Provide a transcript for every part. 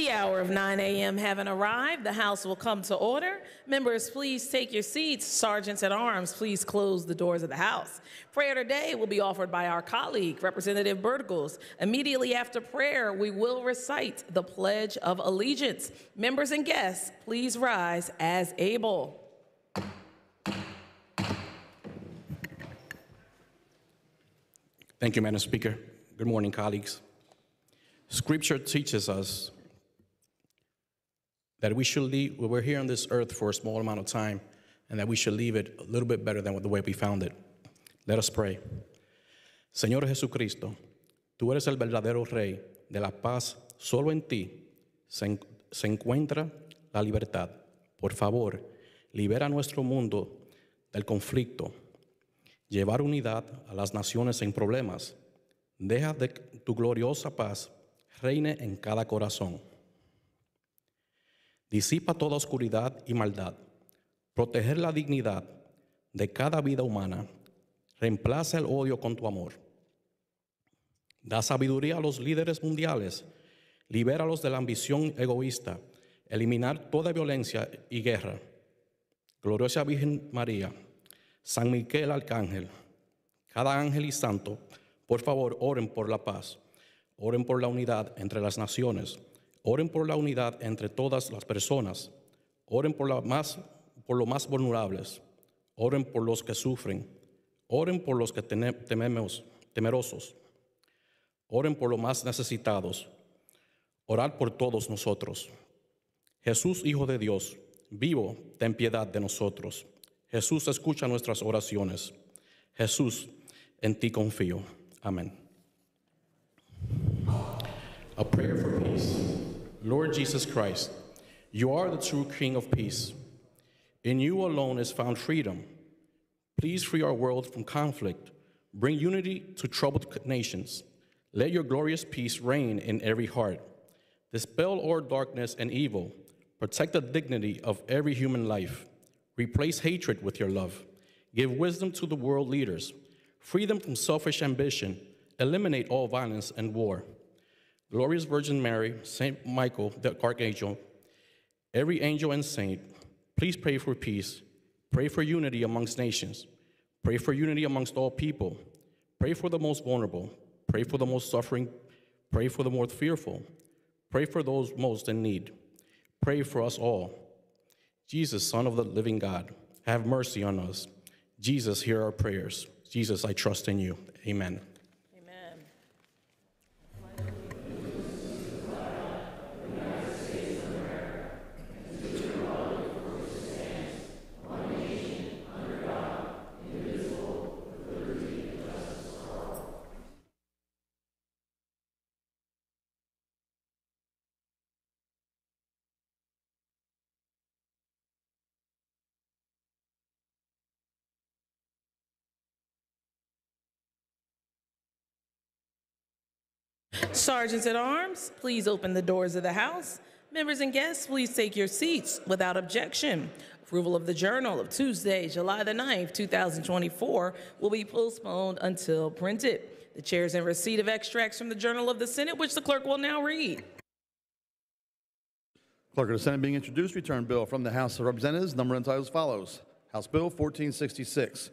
The hour of 9 a.m. having arrived, the House will come to order. Members, please take your seats. Sergeants at arms, please close the doors of the House. Prayer today will be offered by our colleague, Representative Burgos. Immediately after prayer, we will recite the Pledge of Allegiance. Members and guests, please rise as able. Thank you, Madam Speaker. Good morning, colleagues. Scripture teaches us that we're here on this earth for a small amount of time, and that we should leave it a little bit better than the way we found it. Let us pray. Señor Jesucristo, tú eres el verdadero Rey de la paz. Solo en ti se encuentra la libertad. Por favor, libera nuestro mundo del conflicto. Llevar unidad a las naciones en problemas. Deja de que tu gloriosa paz reine en cada corazón. Disipa toda oscuridad y maldad. Proteger la dignidad de cada vida humana. Reemplaza el odio con tu amor. Da sabiduría a los líderes mundiales. Libéralos de la ambición egoísta. Eliminar toda violencia y guerra. Gloriosa Virgen María, San Miguel Arcángel, cada ángel y santo, por favor, oren por la paz. Oren por la unidad entre las naciones. Oren por la unidad entre todas las personas. Oren por los más vulnerables. Oren por los que sufren. Oren por los que temerosos. Oren por los más necesitados. Orad por todos nosotros. Jesús, Hijo de Dios, vivo, ten piedad de nosotros. Jesús, escucha nuestras oraciones. Jesús, en ti confío. Amén. A prayer for peace. Lord Jesus Christ, you are the true King of peace. In you alone is found freedom. Please free our world from conflict. Bring unity to troubled nations. Let your glorious peace reign in every heart. Dispel all darkness and evil. Protect the dignity of every human life. Replace hatred with your love. Give wisdom to the world leaders. Free them from selfish ambition. Eliminate all violence and war. Glorious Virgin Mary, Saint Michael, the Archangel, every angel and saint, please pray for peace. Pray for unity amongst nations. Pray for unity amongst all people. Pray for the most vulnerable. Pray for the most suffering. Pray for the more fearful. Pray for those most in need. Pray for us all. Jesus, Son of the living God, have mercy on us. Jesus, hear our prayers. Jesus, I trust in you. Amen. Sergeants at arms, please open the doors of the House. Members and guests, please take your seats without objection. Approval of the Journal of Tuesday, July the 9th, 2024 will be postponed until printed. The chair is in receipt of extracts from the Journal of the Senate, which the clerk will now read. Clerk of the Senate being introduced, return bill from the House of Representatives, number and title as follows. House Bill 1466.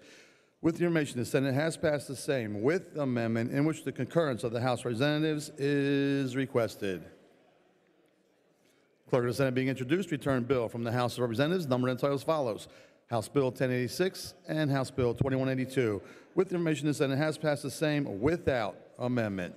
With your information, the Senate has passed the same with amendment in which the concurrence of the House of Representatives is requested. Clerk of the Senate being introduced, return bill from the House of Representatives, number and title as follows. House Bill 1086 and House Bill 2182. With your information, the Senate has passed the same without amendment.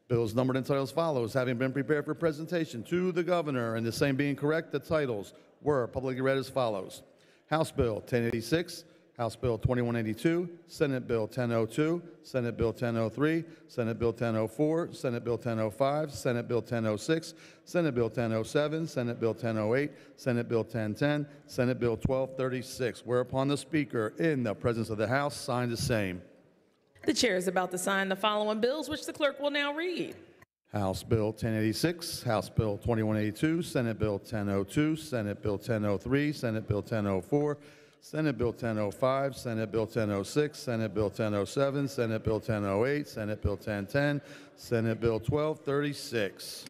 Bills numbered and titles as follows. Having been prepared for presentation to the governor and the same being correct, the titles were publicly read as follows. House Bill 1086, House Bill 2182, Senate Bill 1002, Senate Bill 1003, Senate Bill 1004, Senate Bill 1005, Senate Bill 1006, Senate Bill 1007, Senate Bill 1008, Senate Bill 1010, Senate Bill 1236, whereupon the Speaker, in the presence of the House, signed the same. The chair is about to sign the following bills, which the clerk will now read. House Bill 1086, House Bill 2182, Senate Bill 1002, Senate Bill 1003, Senate Bill 1004, Senate Bill 1005, Senate Bill 1006, Senate Bill 1007, Senate Bill 1008, Senate Bill 1010, Senate Bill 1236.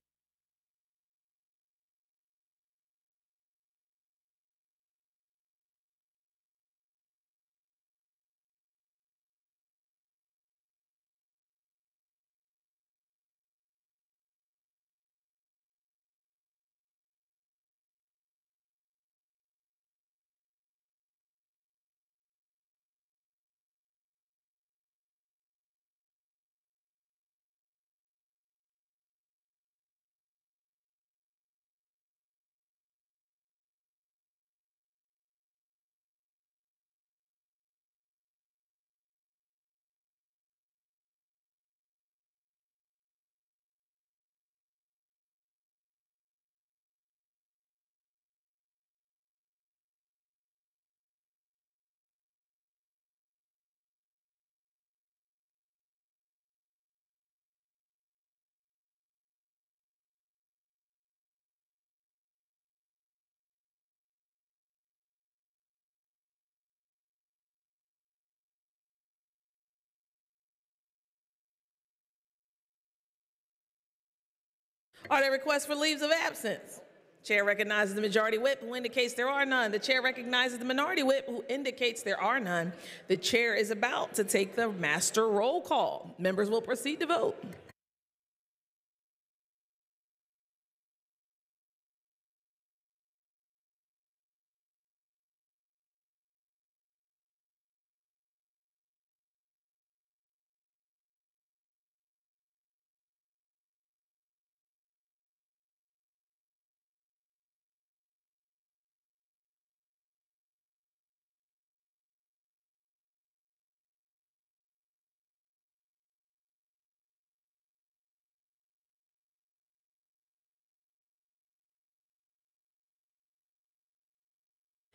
Are there requests for leaves of absence? Chair recognizes the majority whip, who indicates there are none. The chair recognizes the minority whip, who indicates there are none. The chair is about to take the master roll call. Members will proceed to vote.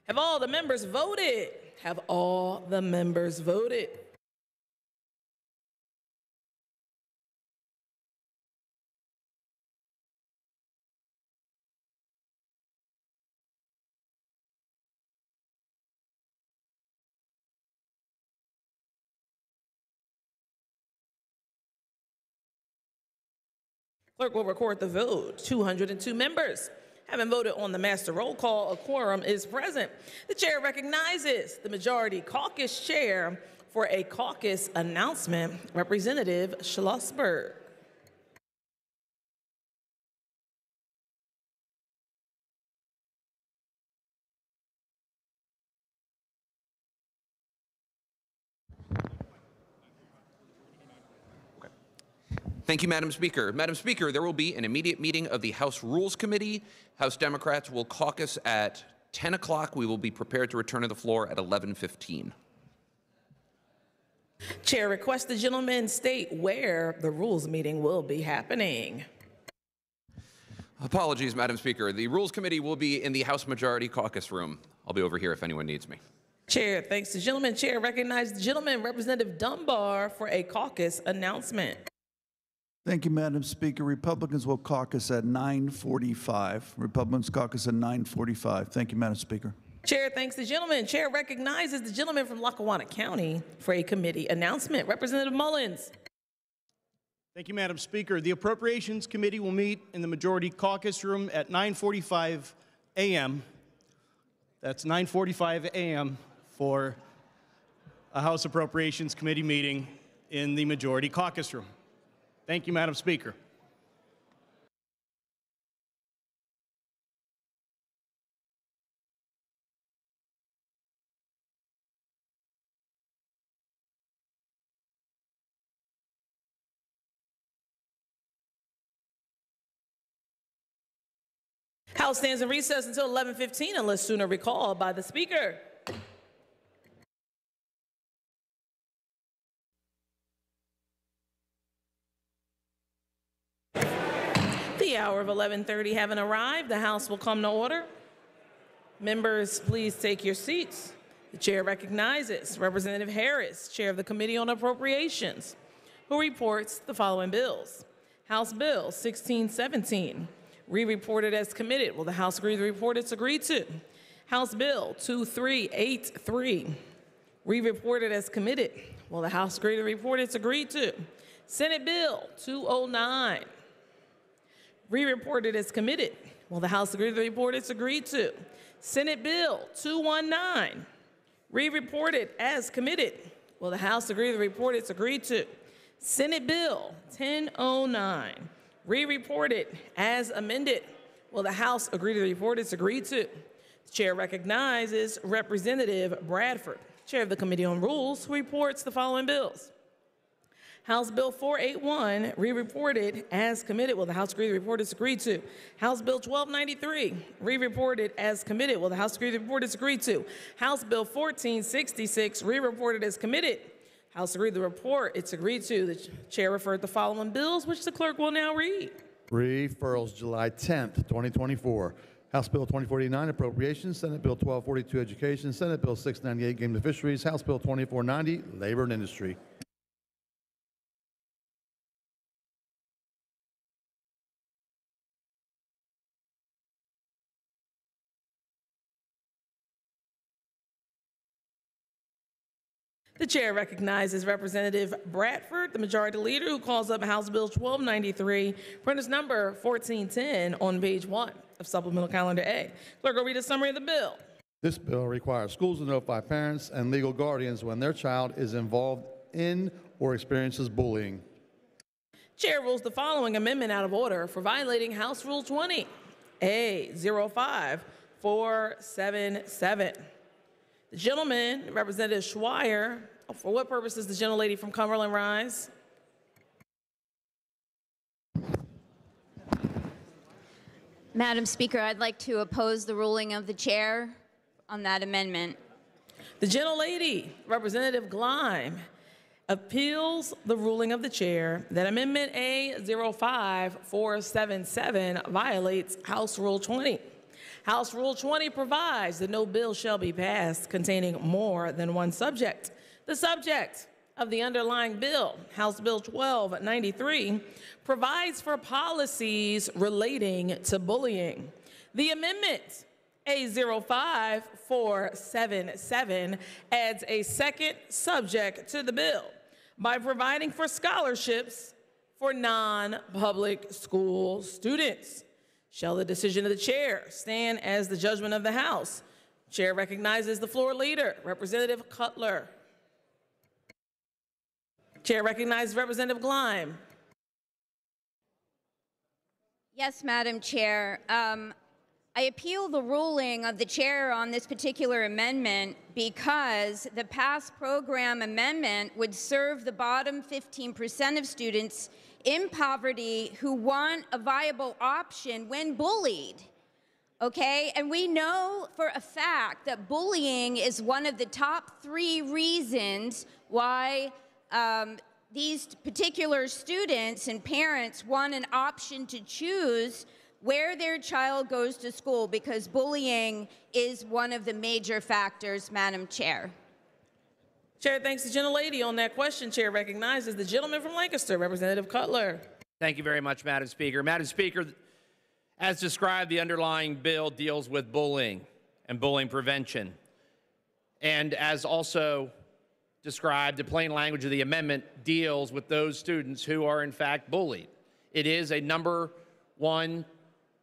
Have all the members voted? Have all the members voted? Clerk will record the vote. 202 members. Having voted on the master roll call, a quorum is present. The chair recognizes the majority caucus chair for a caucus announcement, Representative Schlossberg. Thank you, Madam Speaker. Madam Speaker, there will be an immediate meeting of the House Rules Committee. House Democrats will caucus at 10 o'clock. We will be prepared to return to the floor at 11:15. Chair requests the gentleman state where the Rules meeting will be happening. Apologies, Madam Speaker. The Rules Committee will be in the House Majority Caucus room. I'll be over here if anyone needs me. Chair thanks the gentleman. Chair recognizes the gentleman, Representative Dunbar, for a caucus announcement. Thank you, Madam Speaker. Republicans will caucus at 9:45. Republicans caucus at 9:45. Thank you, Madam Speaker. Chair thanks the gentleman. Chair recognizes the gentleman from Lackawanna County for a committee announcement. Representative Mullins. Thank you, Madam Speaker. The Appropriations Committee will meet in the Majority Caucus Room at 9:45 a.m. That's 9:45 a.m. for a House Appropriations Committee meeting in the Majority Caucus Room. Thank you, Madam Speaker. House stands in recess until 11:15 unless sooner recalled by the Speaker. The hour of 11:30 having arrived, the House will come to order. Members, please take your seats. The chair recognizes Representative Harris, Chair of the Committee on Appropriations, who reports the following bills. House Bill 1617, re-reported as committed. Will the House agree to the report it's agreed to? House Bill 2383, re-reported as committed. Will the House agree to the report it's agreed to? Senate Bill 209, re-reported as committed. Will the House agree to the report it's agreed to? Senate Bill 219, re-reported as committed. Will the House agree to the report it's agreed to? Senate Bill 1009, re-reported as amended. Will the House agree to the report it's agreed to? The chair recognizes Representative Bradford, Chair of the Committee on Rules, who reports the following bills. House Bill 481, re-reported as committed. Will the House agree to the report it's agreed to? House Bill 1293, re-reported as committed. Will the House agree to the report it's agreed to? House Bill 1466, re-reported as committed. House agreed to the report it's agreed to. The chair referred the following bills, which the clerk will now read. Referrals, July 10th, 2024. House Bill 2049, Appropriations. Senate Bill 1242, Education. Senate Bill 698, Game and Fisheries. House Bill 2490, Labor and Industry. The chair recognizes Representative Bradford, the majority leader, who calls up House Bill 1293, printers number 1410 on page 1 of Supplemental Calendar A. Clerk will read a summary of the bill. This bill requires schools to notify parents and legal guardians when their child is involved in or experiences bullying. Chair rules the following amendment out of order for violating House Rule 20, A05477. The gentleman, Representative Schweier, for what purpose does the gentlelady from Cumberland rise? Madam Speaker, I'd like to oppose the ruling of the chair on that amendment. The gentlelady, Representative Gleim, appeals the ruling of the chair that Amendment A05477 violates House Rule 20. House Rule 20 provides that no bill shall be passed containing more than one subject. The subject of the underlying bill, House Bill 1293, provides for policies relating to bullying. The amendment, A05477, adds a second subject to the bill by providing for scholarships for non-public school students. Shall the decision of the chair stand as the judgment of the House? Chair recognizes the floor leader, Representative Cutler. Chair recognizes Representative Gleim. Yes, Madam Chair. I appeal the ruling of the chair on this particular amendment because the past program amendment would serve the bottom 15% of students in poverty who want a viable option when bullied. Okay, and we know for a fact that bullying is one of the top 3 reasons why these particular students and parents want an option to choose where their child goes to school, because bullying is one of the major factors, Madam Chair. Chair thanks the gentlelady on that question. Chair recognizes the gentleman from Lancaster, Representative Cutler. Thank you very much, Madam Speaker. Madam Speaker, as described, the underlying bill deals with bullying and bullying prevention. And as also described, the plain language of the amendment deals with those students who are in fact bullied. It is a number one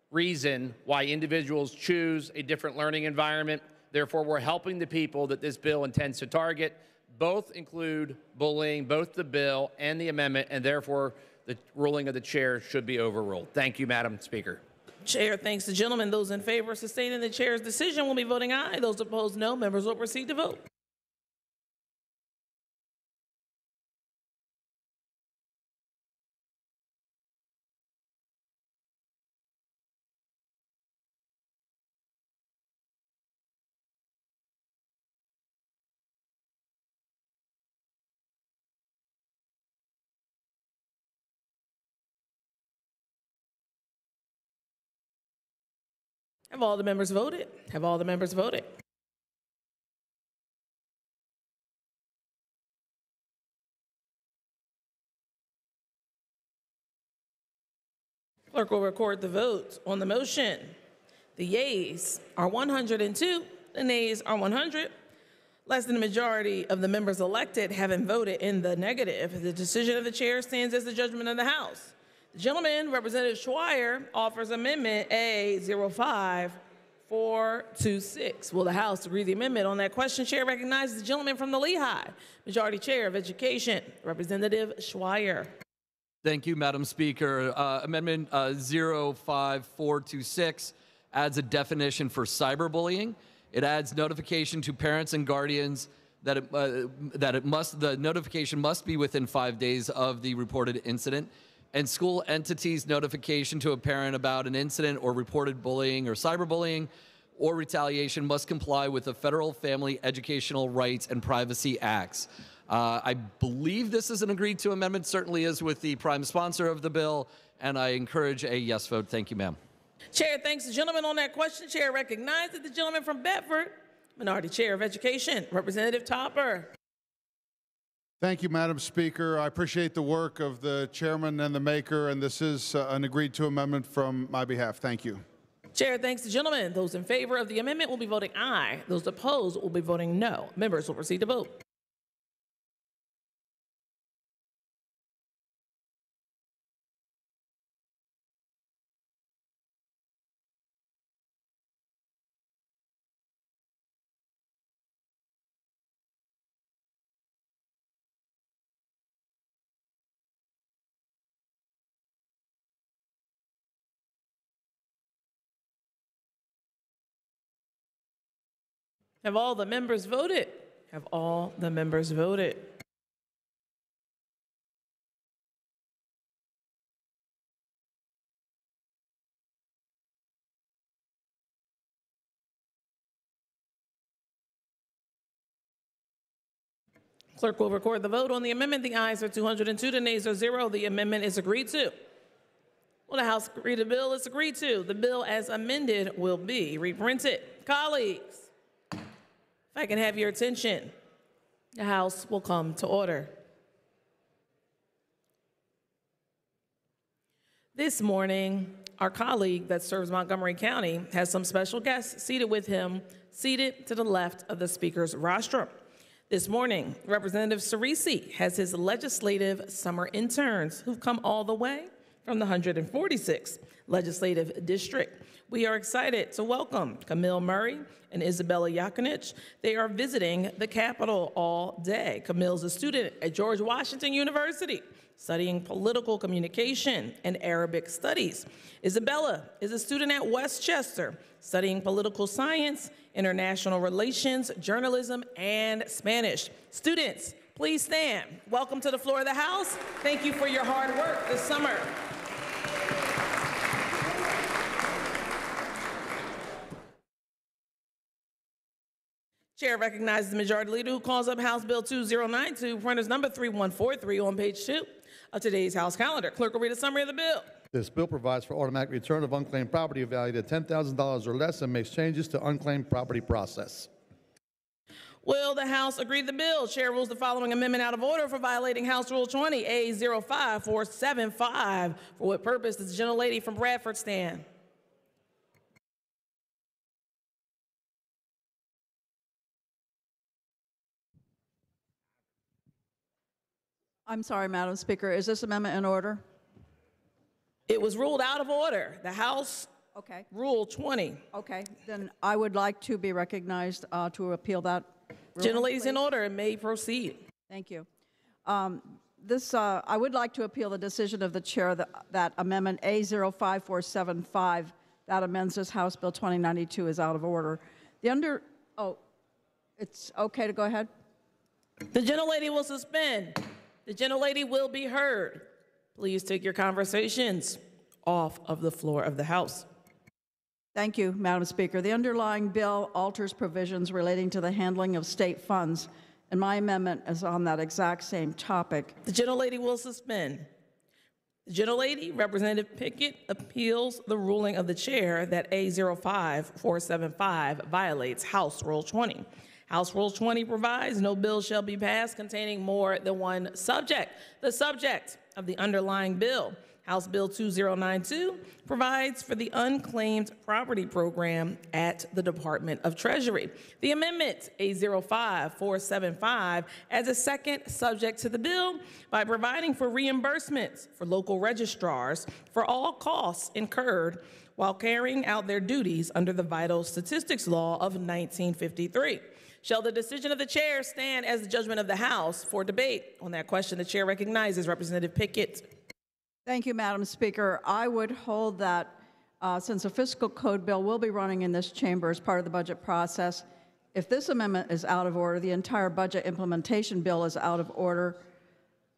reason why individuals choose a different learning environment. Therefore, we're helping the people that this bill intends to target. Both include bullying, both the bill and the amendment, and therefore the ruling of the chair should be overruled. Thank you, Madam Speaker. Chair thanks the gentleman. Those in favor of sustaining the chair's decision will be voting aye. Those opposed, no. Members will proceed to vote. Have all the members voted? Have all the members voted? Clerk will record the votes on the motion. The yeas are 102, the nays are 100. Less than the majority of the members elected having voted in the negative. The decision of the chair stands as the judgment of the House. The gentleman, Representative Schweier, offers Amendment A05426. Will the House agree the amendment on that question? Chair recognizes the gentleman from the Lehigh, Majority Chair of Education, Representative Schweier. Thank you, Madam Speaker. Amendment 05426 adds a definition for cyberbullying. It adds notification to parents and guardians that the notification must be within 5 days of the reported incident. And school entities' notification to a parent about an incident or reported bullying or cyberbullying or retaliation must comply with the Federal Family Educational Rights and Privacy Acts. I believe this is an agreed to amendment, certainly is with the prime sponsor of the bill, and I encourage a yes vote. Thank you, ma'am. Chair thanks the gentleman on that question. Chair recognizes the gentleman from Bedford, Minority Chair of Education, Representative Topper. Thank you, Madam Speaker. I appreciate the work of the chairman and the maker, and this is an agreed to amendment from my behalf. Thank you. Chair thanks the gentleman. Those in favor of the amendment will be voting aye. Those opposed will be voting no. Members will proceed to vote. Have all the members voted? Have all the members voted? Clerk will record the vote on the amendment. The ayes are 202, the nays are 0. The amendment is agreed to. Will the House agree to the bill? It's agreed to. The bill as amended will be reprinted. Colleagues, if I can have your attention, the House will come to order. This morning, our colleague that serves Montgomery County has some special guests seated with him, seated to the left of the Speaker's rostrum. This morning, Representative Cerisi has his legislative summer interns who've come all the way from the 146th Legislative District. We are excited to welcome Camille Murray and Isabella Yakunich. They are visiting the Capitol all day. Camille's a student at George Washington University, studying political communication and Arabic studies. Isabella is a student at Westchester, studying political science, international relations, journalism, and Spanish. Students, please stand. Welcome to the floor of the House. Thank you for your hard work this summer. Chair recognizes the Majority Leader who calls up House Bill 2092, printers number 3143 on page 2 of today's House calendar. Clerk will read a summary of the bill. This bill provides for automatic return of unclaimed property valued at $10,000 or less and makes changes to unclaimed property process. Will the House agree to the bill? Chair rules the following amendment out of order for violating House Rule 20, A05475. For what purpose does the gentlelady from Bradford stand? I'm sorry, Madam Speaker. Is this amendment in order? It was ruled out of order. The House Okay. Rule 20. Okay. Then I would like to be recognized to appeal that. Gentlelady's in order and may proceed. Thank you. I would like to appeal the decision of the chair that amendment A05475 that amends this House Bill 2092 is out of order. It's okay to go ahead? The gentlelady will suspend. The gentlelady will be heard. Please take your conversations off of the floor of the House. Thank you, Madam Speaker. The underlying bill alters provisions relating to the handling of state funds, and my amendment is on that exact same topic. The gentlelady will suspend. The gentlelady, Representative Pickett, appeals the ruling of the chair that A05475 violates House Rule 20. House Rule 20 provides no bill shall be passed containing more than one subject. The subject of the underlying bill, House Bill 2092, provides for the unclaimed property program at the Department of Treasury. The amendment, A05475, adds a second subject to the bill by providing for reimbursements for local registrars for all costs incurred while carrying out their duties under the Vital Statistics Law of 1953. Shall the decision of the chair stand as the judgment of the House? For debate on that question, the chair recognizes Representative Pickett. Thank you, Madam Speaker. I would hold that since a fiscal code bill will be running in this chamber as part of the budget process, if this amendment is out of order, the entire budget implementation bill is out of order.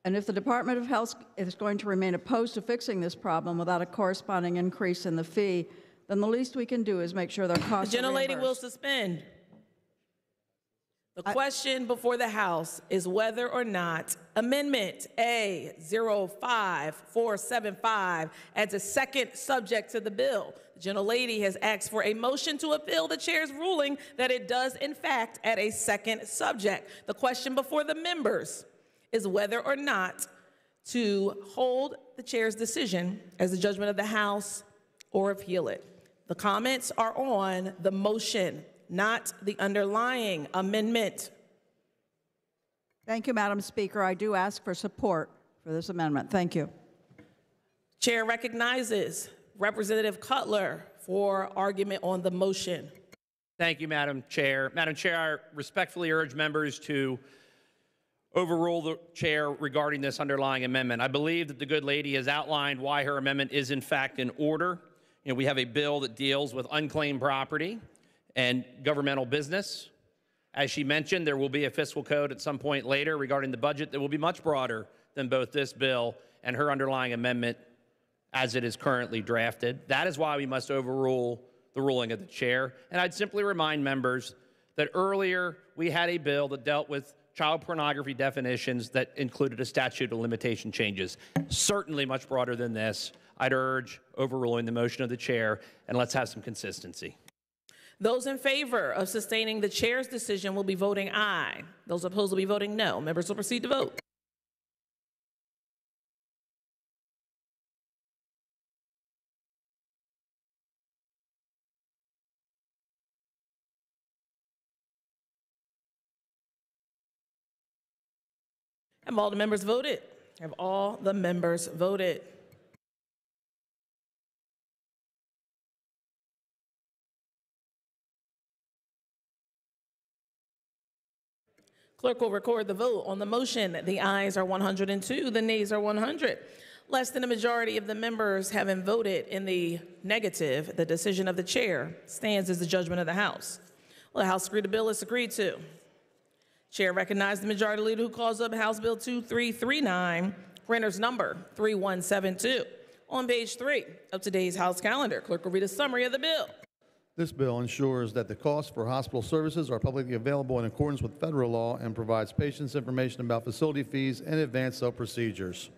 And if the Department of Health is going to remain opposed to fixing this problem without a corresponding increase in the fee, then the least we can do is make sure their costs are reimbursed. The gentlelady will suspend. The question before the House is whether or not Amendment A05475 adds a second subject to the bill. The gentlelady has asked for a motion to appeal the chair's ruling that it does, in fact, add a second subject. The question before the members is whether or not to hold the chair's decision as the judgment of the House or appeal it. The comments are on the motion, not the underlying amendment. Thank you, Madam Speaker. I do ask for support for this amendment. Thank you. Chair recognizes Representative Cutler for argument on the motion. Thank you, Madam Chair. Madam Chair, I respectfully urge members to overrule the chair regarding this underlying amendment. I believe that the good lady has outlined why her amendment is in fact in order. We have a bill that deals with unclaimed property and governmental business. As she mentioned, there will be a fiscal code at some point later regarding the budget that will be much broader than both this bill and her underlying amendment as it is currently drafted. That is why we must overrule the ruling of the chair. And I'd simply remind members that earlier we had a bill that dealt with child pornography definitions that included a statute of limitation changes. Certainly much broader than this. I'd urge overruling the motion of the chair, and let's have some consistency. Those in favor of sustaining the chair's decision will be voting aye. Those opposed will be voting no. Members will proceed to vote. Have all the members voted? Have all the members voted? Clerk will record the vote on the motion. The ayes are 102, the nays are 100. Less than a majority of the members having voted in the negative, the decision of the chair stands as the judgment of the House. Will the House agree the bill is agreed to? Chair recognizes the Majority Leader who calls up House Bill 2339, printer's number 3172. On page 3 of today's House calendar, clerk will read a summary of the bill. This bill ensures that the costs for hospital services are publicly available in accordance with federal law and provides patients information about facility fees and advance sale procedures.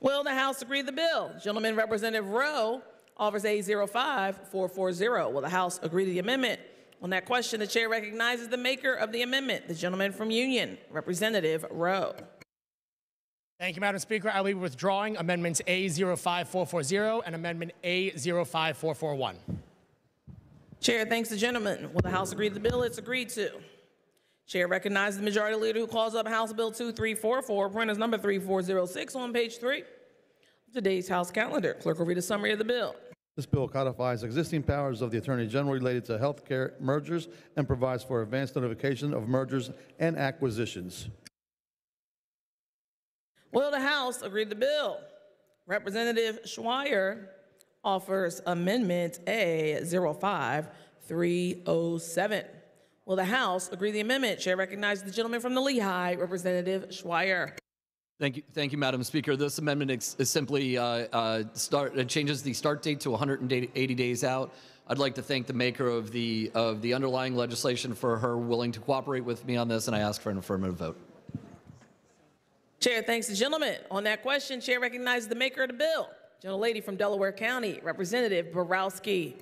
Will the House agree the bill? Gentleman Representative Rowe offers A05440. Will the House agree to the amendment? On that question, the chair recognizes the maker of the amendment, the gentleman from Union, Representative Rowe. Thank you, Madam Speaker. I will be withdrawing Amendments A05440 and Amendment A05441. Chair thanks the gentleman. Will the House agree to the bill? It's agreed to. Chair recognizes the Majority Leader who calls up House Bill 2344, printer's number 3406 on page 3 of today's House calendar. Clerk will read a summary of the bill. This bill codifies existing powers of the Attorney General related to health care mergers and provides for advanced notification of mergers and acquisitions. Will the House agree to the bill? Representative Schweier offers Amendment A05307. Will the House agree to the amendment? Chair recognizes the gentleman from the Lehigh, Representative Schweier. Thank you, Madam Speaker. This amendment is simply changes the start date to 180 days out. I'd like to thank the maker of the underlying legislation for her willing to cooperate with me on this, and I ask for an affirmative vote. Chair thanks the gentleman. On that question, chair recognizes the maker of the bill, gentlelady from Delaware County, Representative Borowski.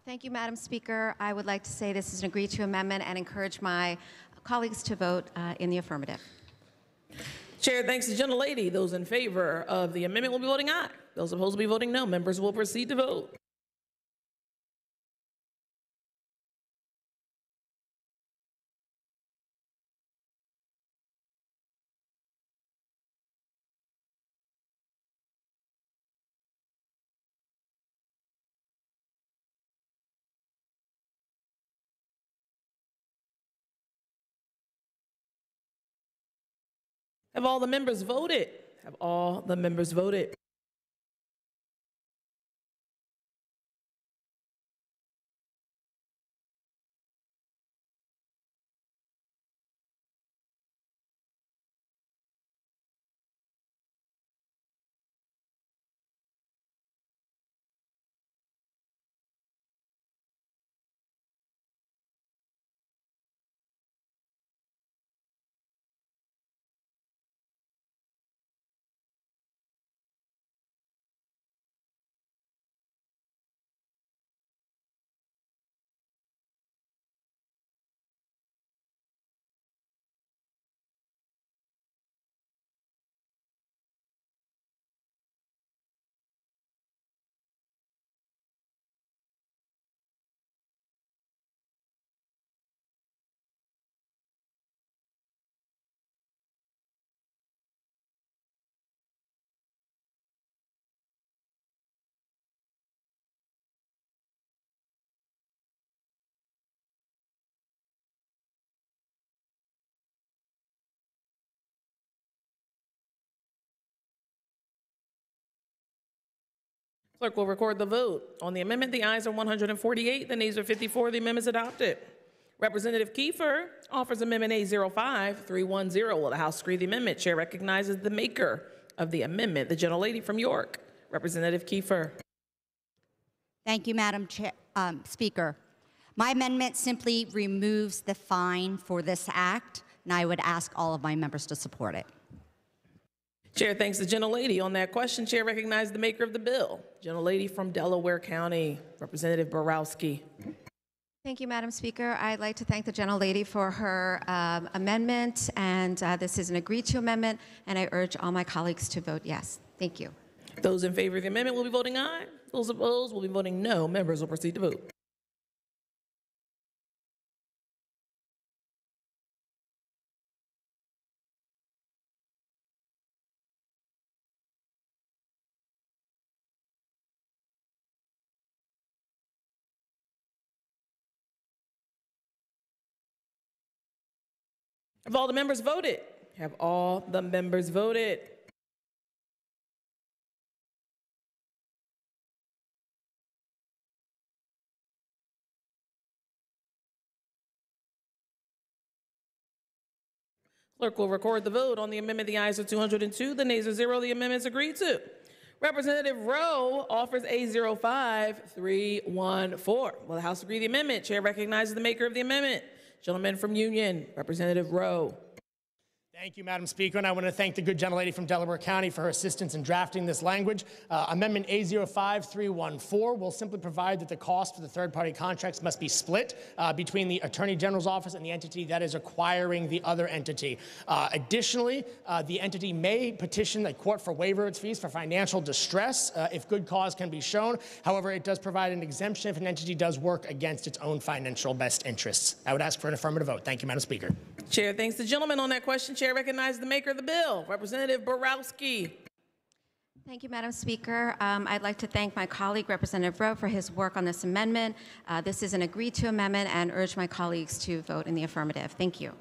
Thank you, Madam Speaker. I would like to say this is an agreed to amendment and encourage my colleagues to vote in the affirmative. Chair thanks the gentlelady. Those in favor of the amendment will be voting aye. Those opposed will be voting no. Members will proceed to vote. Have all the members voted? Have all the members voted? Clerk will record the vote. On the amendment, the ayes are 148, the nays are 54. The amendment is adopted. Representative Kiefer offers Amendment A05310. Will the House agree to the amendment? Chair recognizes the maker of the amendment, the gentlelady from York, Representative Kiefer. Thank you, Madam Speaker. My amendment simply removes the fine for this act, and I would ask all of my members to support it. Chair thanks the gentlelady. On that question, Chair recognizes the maker of the bill, gentlelady from Delaware County, Representative Borowski. Thank you, Madam Speaker. I'd like to thank the gentlelady for her amendment, and this is an agreed-to amendment, and I urge all my colleagues to vote yes. Thank you. Those in favor of the amendment will be voting aye. Those opposed will be voting no. Members will proceed to vote. Have all the members voted? Have all the members voted? Clerk will record the vote. On the amendment, the ayes are 202, the nays are 0. The amendment is agreed to. Representative Rowe offers A05314. Will the House agree to the amendment? Chair recognizes the maker of the amendment. Gentleman from Union, Representative Rowe. Thank you, Madam Speaker, and I want to thank the good gentlelady from Delaware County for her assistance in drafting this language. Amendment A05314 will simply provide that the cost for the third-party contracts must be split between the Attorney General's office and the entity that is acquiring the other entity. Additionally, the entity may petition the court for waiver of its fees for financial distress if good cause can be shown. However, it does provide an exemption if an entity does work against its own financial best interests. I would ask for an affirmative vote. Thank you, Madam Speaker. Chair thanks the gentleman. On that question, Chair recognizes the maker of the bill, Representative Borowski. Thank you, Madam Speaker. I'd like to thank my colleague, Representative Rowe, for his work on this amendment. This is an agreed-to amendment and urge my colleagues to vote in the affirmative. Thank you.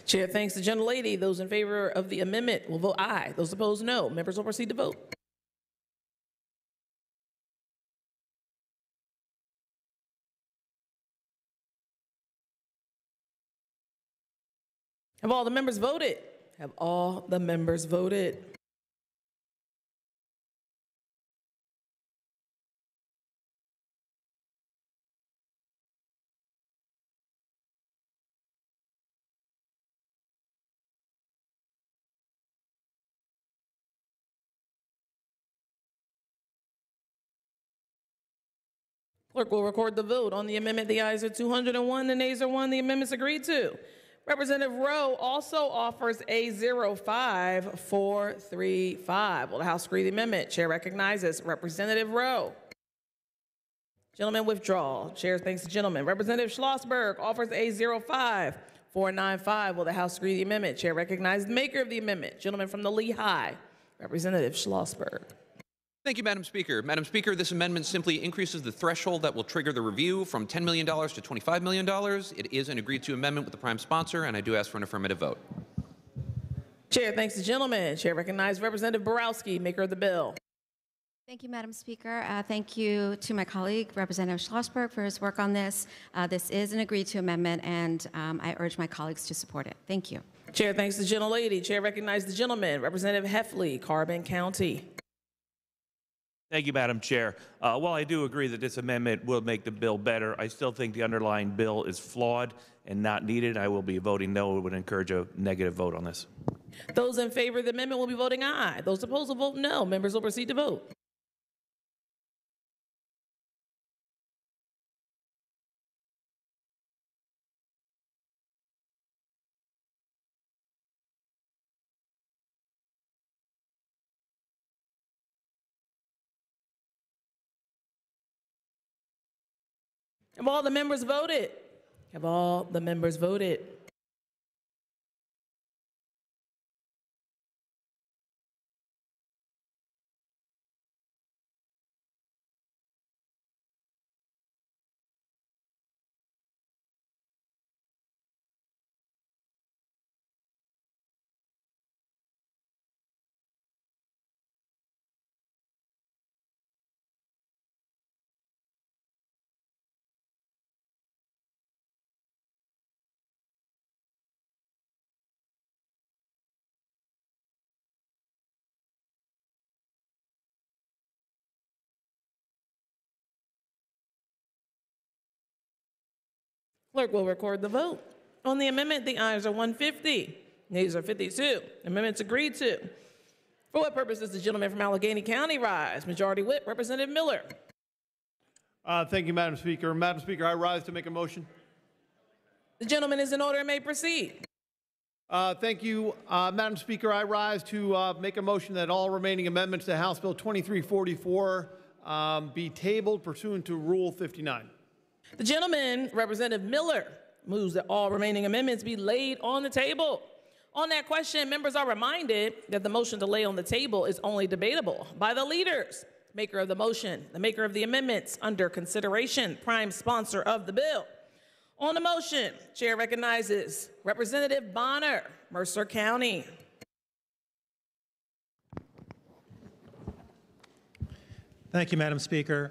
Chair thanks the gentlelady. Those in favor of the amendment will vote aye. Those opposed, no. Members will proceed to vote. Have all the members voted? Have all the members voted? Clerk will record the vote. On the amendment, the ayes are 201, the nays are 1. The amendment's agreed to. Representative Rowe also offers A05435. Will the House agree to the amendment? Chair recognizes Representative Rowe. Gentleman withdraw. Chair thanks the gentleman. Representative Schlossberg offers A05495. Will the House agree to the amendment? Chair recognizes the maker of the amendment. Gentleman from the Lehigh, Representative Schlossberg. Thank you, Madam Speaker. Madam Speaker, this amendment simply increases the threshold that will trigger the review from $10 million to $25 million. It is an agreed-to amendment with the prime sponsor, and I do ask for an affirmative vote. Chair thanks the gentleman. Chair recognizes Representative Borowski, maker of the bill. Thank you, Madam Speaker. Thank you to my colleague, Representative Schlossberg, for his work on this. This is an agreed-to amendment, and I urge my colleagues to support it. Thank you. Chair thanks the gentlelady. Chair recognizes the gentleman, Representative Heffley, Carbon County. Thank you, Madam Chair. While I do agree that this amendment will make the bill better, I still think the underlying bill is flawed and not needed. I will be voting no. I would encourage a negative vote on this. Those in favor of the amendment will be voting aye. Those opposed will vote no. Members will proceed to vote. Have all the members voted? Have all the members voted? Clerk will record the vote. On the amendment, the ayes are 150, nays are 52. Amendment's agreed to. For what purpose does the gentleman from Allegheny County rise? Majority Whip, Representative Miller. Thank you, Madam Speaker. Madam Speaker, I rise to make a motion. The gentleman is in order and may proceed. Thank you, Madam Speaker. I rise to make a motion that all remaining amendments to House Bill 2344 be tabled pursuant to Rule 59. The gentleman, Representative Miller, moves that all remaining amendments be laid on the table. On that question, members are reminded that the motion to lay on the table is only debatable by the leaders, maker of the motion, the maker of the amendments under consideration, prime sponsor of the bill. On the motion, Chair recognizes Representative Bonner, Mercer County. Thank you, Madam Speaker.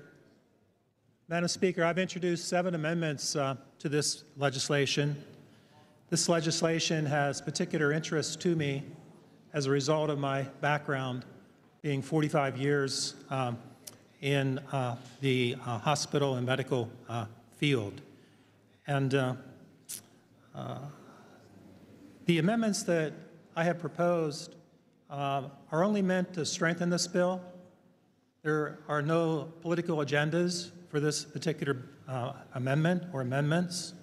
Madam Speaker, I've introduced 7 amendments to this legislation. This legislation has particular interest to me as a result of my background being 45 years in the hospital and medical field. And the amendments that I have proposed are only meant to strengthen this bill. There are no political agendas for this particular amendment or amendments.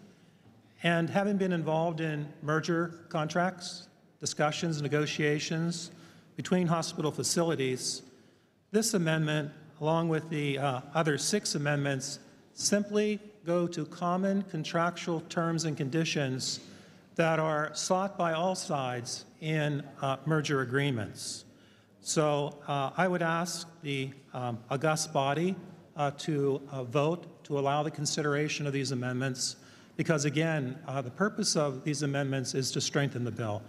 And having been involved in merger contracts, discussions, negotiations between hospital facilities, this amendment, along with the other 6 amendments, simply go to common contractual terms and conditions that are sought by all sides in merger agreements. So I would ask the august body to vote to allow the consideration of these amendments because, again, the purpose of these amendments is to strengthen the bill,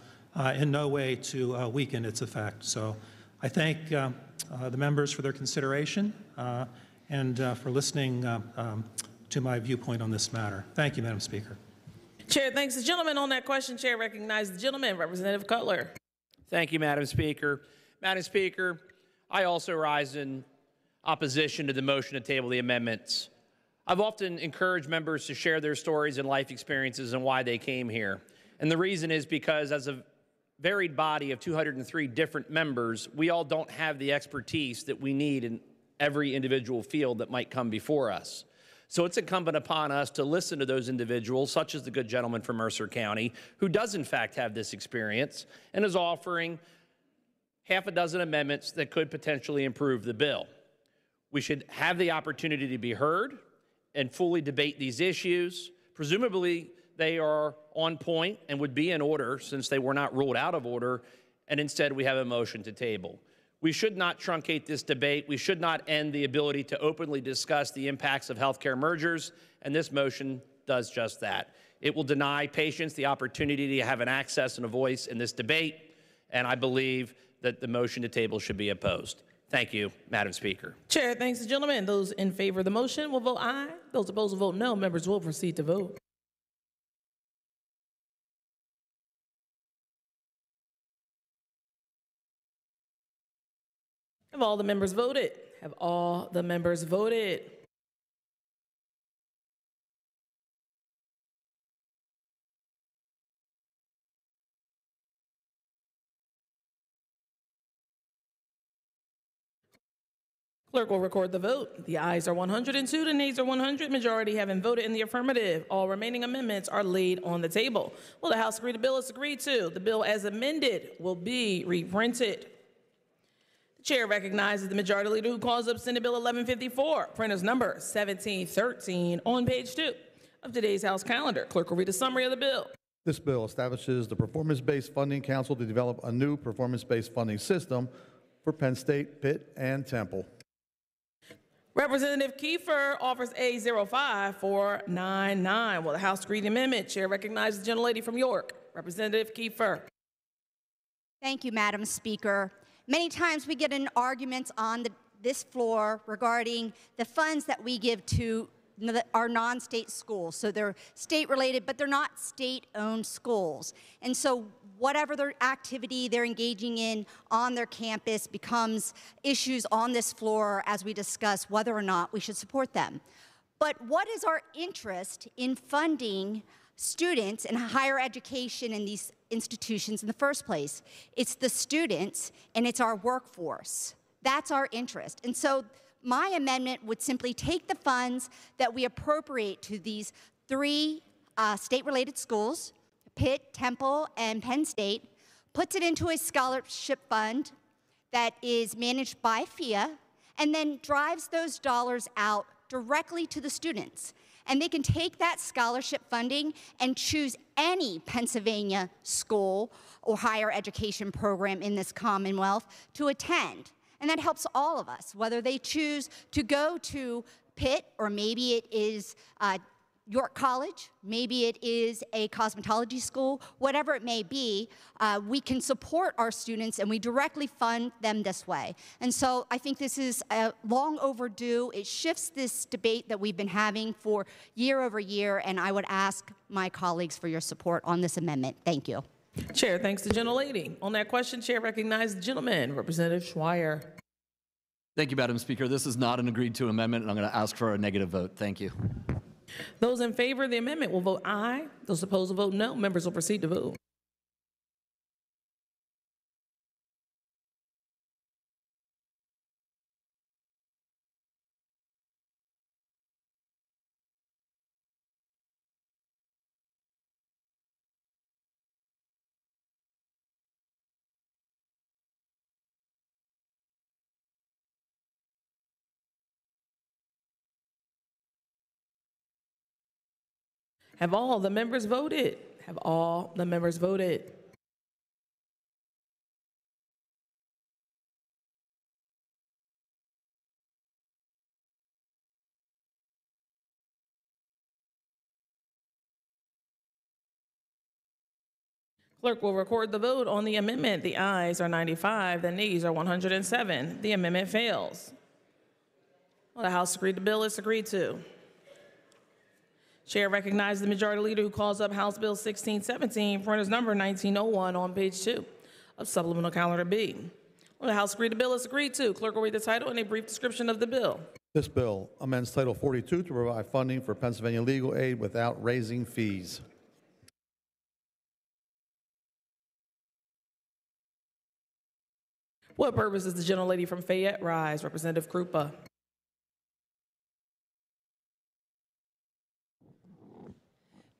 in no way to weaken its effect. So I thank the members for their consideration and for listening to my viewpoint on this matter. Thank you, Madam Speaker. Chair thanks the gentleman. On that question, Chair recognizes the gentleman, Representative Cutler. Thank you, Madam Speaker. Madam Speaker, I also rise in opposition to the motion to table the amendments. I've often encouraged members to share their stories and life experiences and why they came here. And the reason is because as a varied body of 203 different members, we all don't have the expertise that we need in every individual field that might come before us. So it's incumbent upon us to listen to those individuals, such as the good gentleman from Mercer County, who does in fact have this experience and is offering half a dozen amendments that could potentially improve the bill. We should have the opportunity to be heard and fully debate these issues. Presumably, they are on point and would be in order since they were not ruled out of order, and instead we have a motion to table. We should not truncate this debate. We should not end the ability to openly discuss the impacts of healthcare mergers, and this motion does just that. It will deny patients the opportunity to have an access and a voice in this debate, and I believe that the motion to table should be opposed. Thank you, Madam Speaker. Chair thanks the gentleman. Those in favor of the motion will vote aye. Those opposed will vote no. Members will proceed to vote. Have all the members voted? Have all the members voted? Clerk will record the vote. The ayes are 102, the nays are 100. Majority having voted in the affirmative. All remaining amendments are laid on the table. Will the House agree the bill is agreed to? The bill as amended will be reprinted. The chair recognizes the majority leader who calls up Senate Bill 1154, printer's number 1713, on page 2 of today's House calendar. Clerk will read a summary of the bill. This bill establishes the Performance-Based Funding Council to develop a new performance-based funding system for Penn State, Pitt, and Temple. Representative Kiefer offers A05499. Will the House agree the amendment? Chair recognizes the gentlelady from York, Representative Kiefer. Thank you, Madam Speaker. Many times we get in arguments on this floor regarding the funds that we give to our non-state schools. So they're state-related, but they're not state-owned schools. And so whatever their activity they're engaging in on their campus becomes issues on this floor as we discuss whether or not we should support them. But what is our interest in funding students and higher education in these institutions in the first place? It's the students and it's our workforce. That's our interest. And so my amendment would simply take the funds that we appropriate to these three state-related schools, Pitt, Temple, and Penn State, puts it into a scholarship fund that is managed by FIA, and then drives those dollars out directly to the students. And they can take that scholarship funding and choose any Pennsylvania school or higher education program in this Commonwealth to attend. And that helps all of us, whether they choose to go to Pitt, or maybe it is York College, maybe it is a cosmetology school, whatever it may be, we can support our students and we directly fund them this way. And so I think this is long overdue. It shifts this debate that we've been having for year over year, and I would ask my colleagues for your support on this amendment. Thank you. Chair thanks the gentlelady. On that question, Chair recognizes the gentleman, Representative Schweier. Thank you, Madam Speaker. This is not an agreed to amendment, and I'm going to ask for a negative vote. Thank you. Those in favor of the amendment will vote aye. Those opposed will vote no. Members will proceed to vote. Have all the members voted? Have all the members voted? Clerk will record the vote on the amendment. The ayes are 95, the nays are 107. The amendment fails. Well, the House agreed the bill is agreed to. Chair recognizes the Majority Leader who calls up House Bill 1617, printers number 1901 on page 2 of Supplemental Calendar B. Well, the House agreed the bill is agreed to. Clerk will read the title and a brief description of the bill. This bill amends Title 42 to provide funding for Pennsylvania legal aid without raising fees. What purpose does the gentlelady from Fayette rise? Representative Krupa.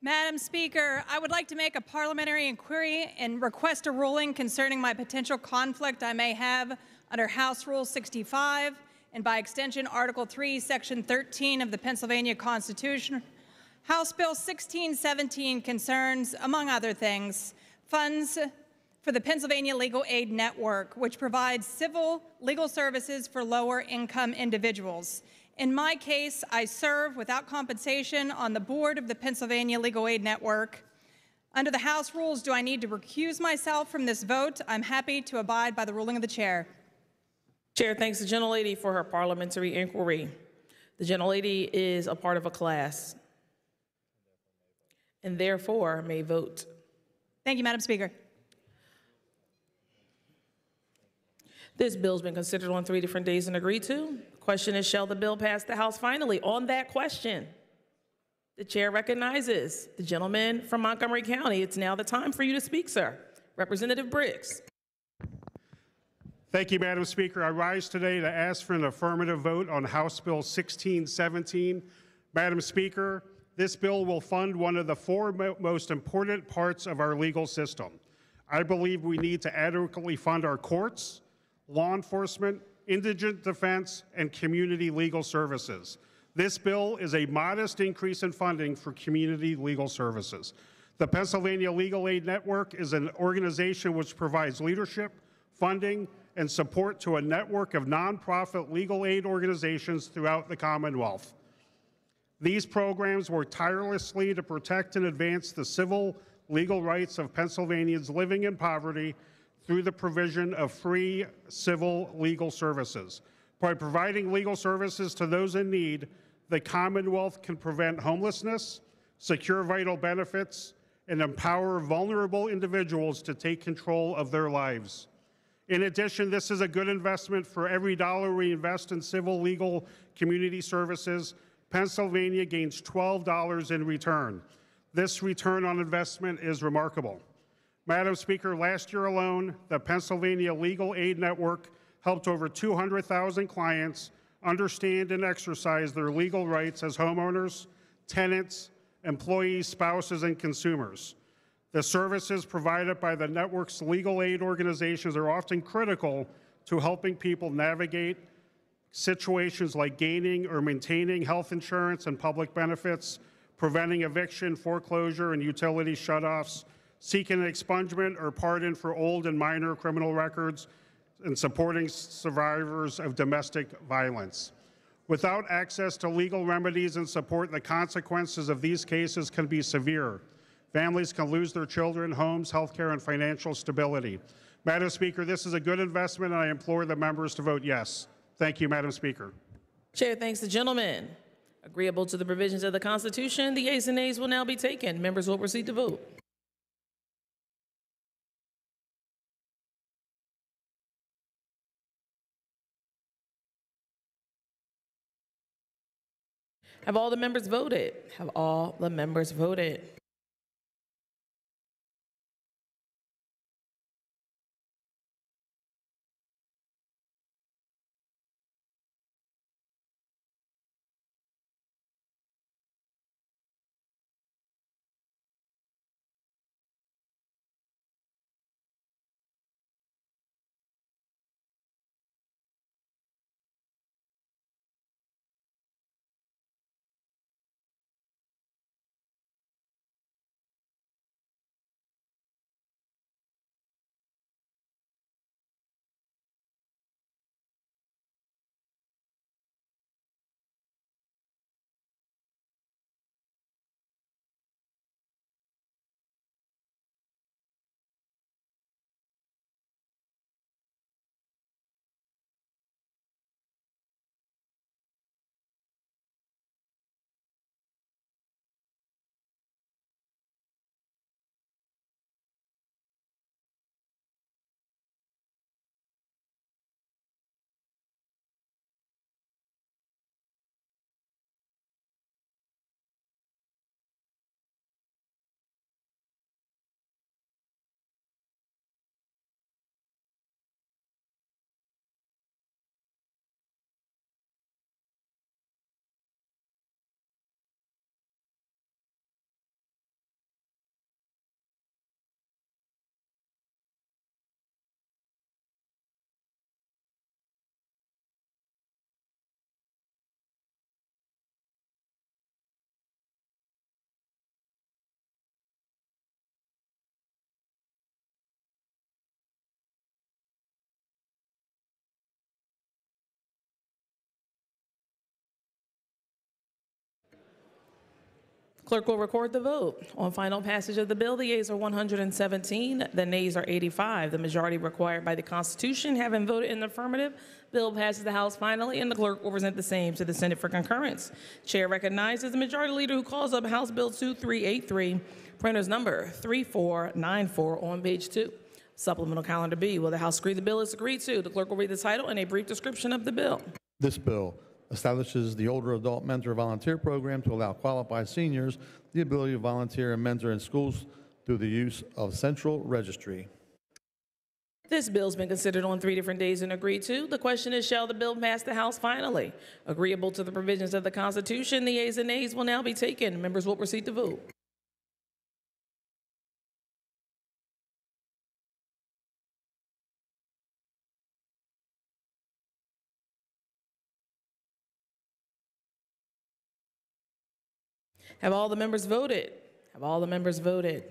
Madam Speaker, I would like to make a parliamentary inquiry and request a ruling concerning my potential conflict I may have under House Rule 65 and by extension Article 3, Section 13 of the Pennsylvania Constitution. House Bill 1617 concerns, among other things, funds for the Pennsylvania Legal Aid Network, which provides civil legal services for lower-income individuals. In my case, I serve without compensation on the board of the Pennsylvania Legal Aid Network. Under the House rules, do I need to recuse myself from this vote? I'm happy to abide by the ruling of the chair. Chair thanks the gentlelady for her parliamentary inquiry. The gentlelady is a part of a class and therefore may vote. Thank you, Madam Speaker. This bill's been considered on 3 different days and agreed to. The question is, shall the bill pass the House finally? On that question, the chair recognizes the gentleman from Montgomery County. It's now the time for you to speak, sir. Representative Briggs. Thank you, Madam Speaker. I rise today to ask for an affirmative vote on House Bill 1617. Madam Speaker, this bill will fund one of the 4 most important parts of our legal system. I believe we need to adequately fund our courts, law enforcement, indigent defense, and community legal services. This bill is a modest increase in funding for community legal services. The Pennsylvania Legal Aid Network is an organization which provides leadership, funding, and support to a network of nonprofit legal aid organizations throughout the Commonwealth. These programs work tirelessly to protect and advance the civil legal rights of Pennsylvanians living in poverty through the provision of free civil legal services. By providing legal services to those in need, the Commonwealth can prevent homelessness, secure vital benefits, and empower vulnerable individuals to take control of their lives. In addition, this is a good investment. For every dollar we invest in civil legal community services, Pennsylvania gains $12 in return. This return on investment is remarkable. Madam Speaker, last year alone, the Pennsylvania Legal Aid Network helped over 200,000 clients understand and exercise their legal rights as homeowners, tenants, employees, spouses, and consumers. The services provided by the network's legal aid organizations are often critical to helping people navigate situations like gaining or maintaining health insurance and public benefits, preventing eviction, foreclosure, and utility shutoffs, seeking an expungement or pardon for old and minor criminal records, and supporting survivors of domestic violence. Without access to legal remedies and support, the consequences of these cases can be severe. Families can lose their children, homes, health care, and financial stability. Madam Speaker, this is a good investment, and I implore the members to vote yes. Thank you, Madam Speaker. Chair thanks the gentleman. Agreeable to the provisions of the Constitution, the yeas and nays will now be taken. Members will proceed to vote. Have all the members voted? Have all the members voted? Clerk will record the vote. On final passage of the bill, the yeas are 117, the nays are 85. The majority required by the Constitution having voted in the affirmative, bill passes the House finally, and the clerk will present the same to the Senate for concurrence. Chair recognizes the Majority Leader who calls up House Bill 2383, printer's number 3494 on page 2. Supplemental Calendar B. Will the House agree the bill is agreed to? The clerk will read the title and a brief description of the bill. This bill establishes the Older Adult Mentor Volunteer Program to allow qualified seniors the ability to volunteer and mentor in schools through the use of Central Registry. This bill's been considered on 3 different days and agreed to. The question is, shall the bill pass the House finally? Agreeable to the provisions of the Constitution, the yeas and nays will now be taken. Members will proceed to vote. Have all the members voted? Have all the members voted?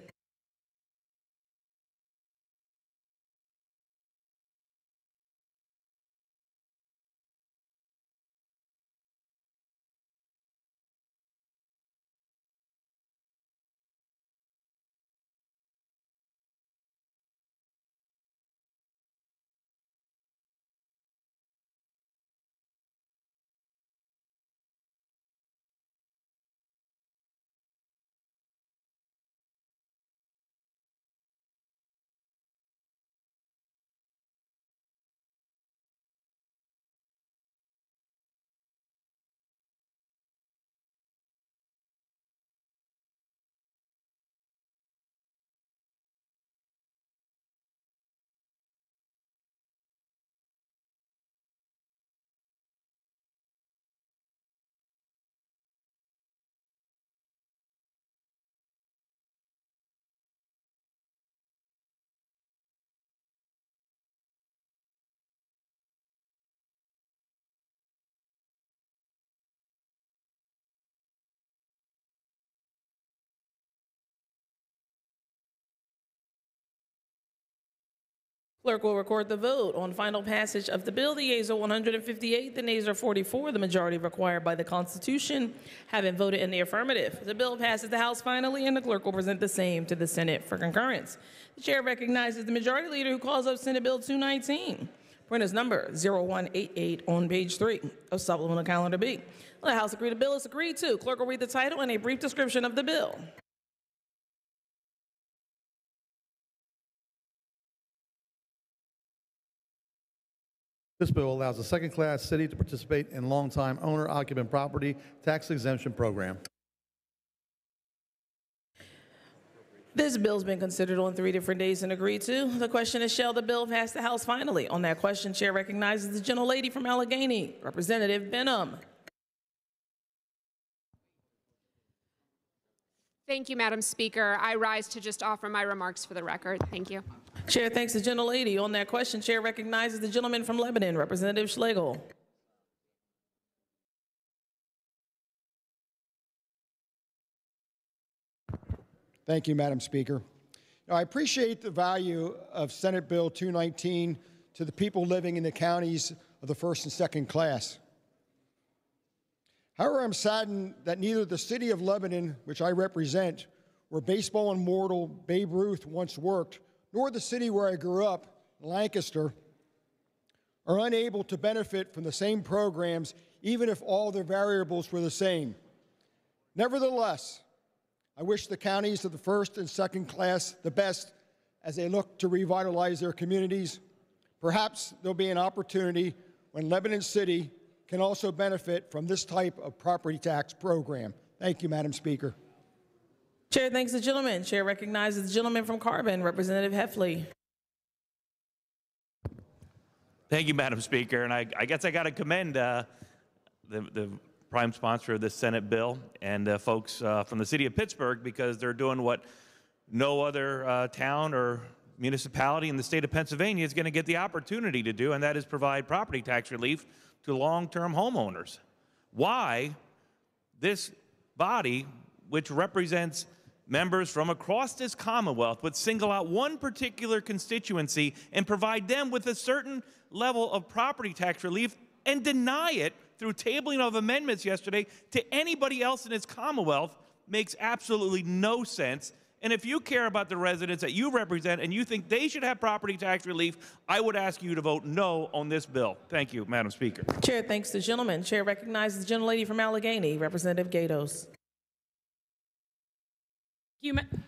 Clerk will record the vote. On final passage of the bill, the yeas are 158, the nays are 44. The majority required by the Constitution having voted in the affirmative. The bill passes the House finally, and the clerk will present the same to the Senate for concurrence. The chair recognizes the majority leader who calls up Senate Bill 219. Print is number 0188 on page 3 of Supplemental Calendar B. The House agree the bill is agreed to. Clerk will read the title and a brief description of the bill. This bill allows a second-class city to participate in long-time owner-occupant property tax exemption program. This bill's been considered on 3 different days and agreed to. The question is, shall the bill pass the House finally? On that question, chair recognizes the gentlelady from Allegheny, Representative Benham. Thank you, Madam Speaker. I rise to just offer my remarks for the record. Thank you. Chair thanks the gentlelady. On that question, chair recognizes the gentleman from Lebanon, Representative Schlegel. Thank you, Madam Speaker. Now, I appreciate the value of Senate Bill 219 to the people living in the counties of the first and second class. However, I'm saddened that neither the city of Lebanon, which I represent, where baseball immortal Babe Ruth once worked, nor the city where I grew up, Lancaster, are unable to benefit from the same programs, even if all their variables were the same. Nevertheless, I wish the counties of the first and second class the best as they look to revitalize their communities. Perhaps there'll be an opportunity when Lebanon City can also benefit from this type of property tax program. Thank you, Madam Speaker. Chair thanks the gentleman. Chair recognizes the gentleman from Carbon, Representative Heffley. Thank you, Madam Speaker. And I guess I got to commend the prime sponsor of this Senate bill and folks from the city of Pittsburgh, because they're doing what no other town or municipality in the state of Pennsylvania is going to get the opportunity to do, and that is provide property tax relief to long-term homeowners. Why this body, which represents members from across this Commonwealth, would single out one particular constituency and provide them with a certain level of property tax relief and deny it through tabling of amendments yesterday to anybody else in its Commonwealth makes absolutely no sense. And if you care about the residents that you represent and you think they should have property tax relief, I would ask you to vote no on this bill. Thank you, Madam Speaker. Chair thanks the gentleman. Chair recognizes the gentlelady from Allegheny, Representative Gatos.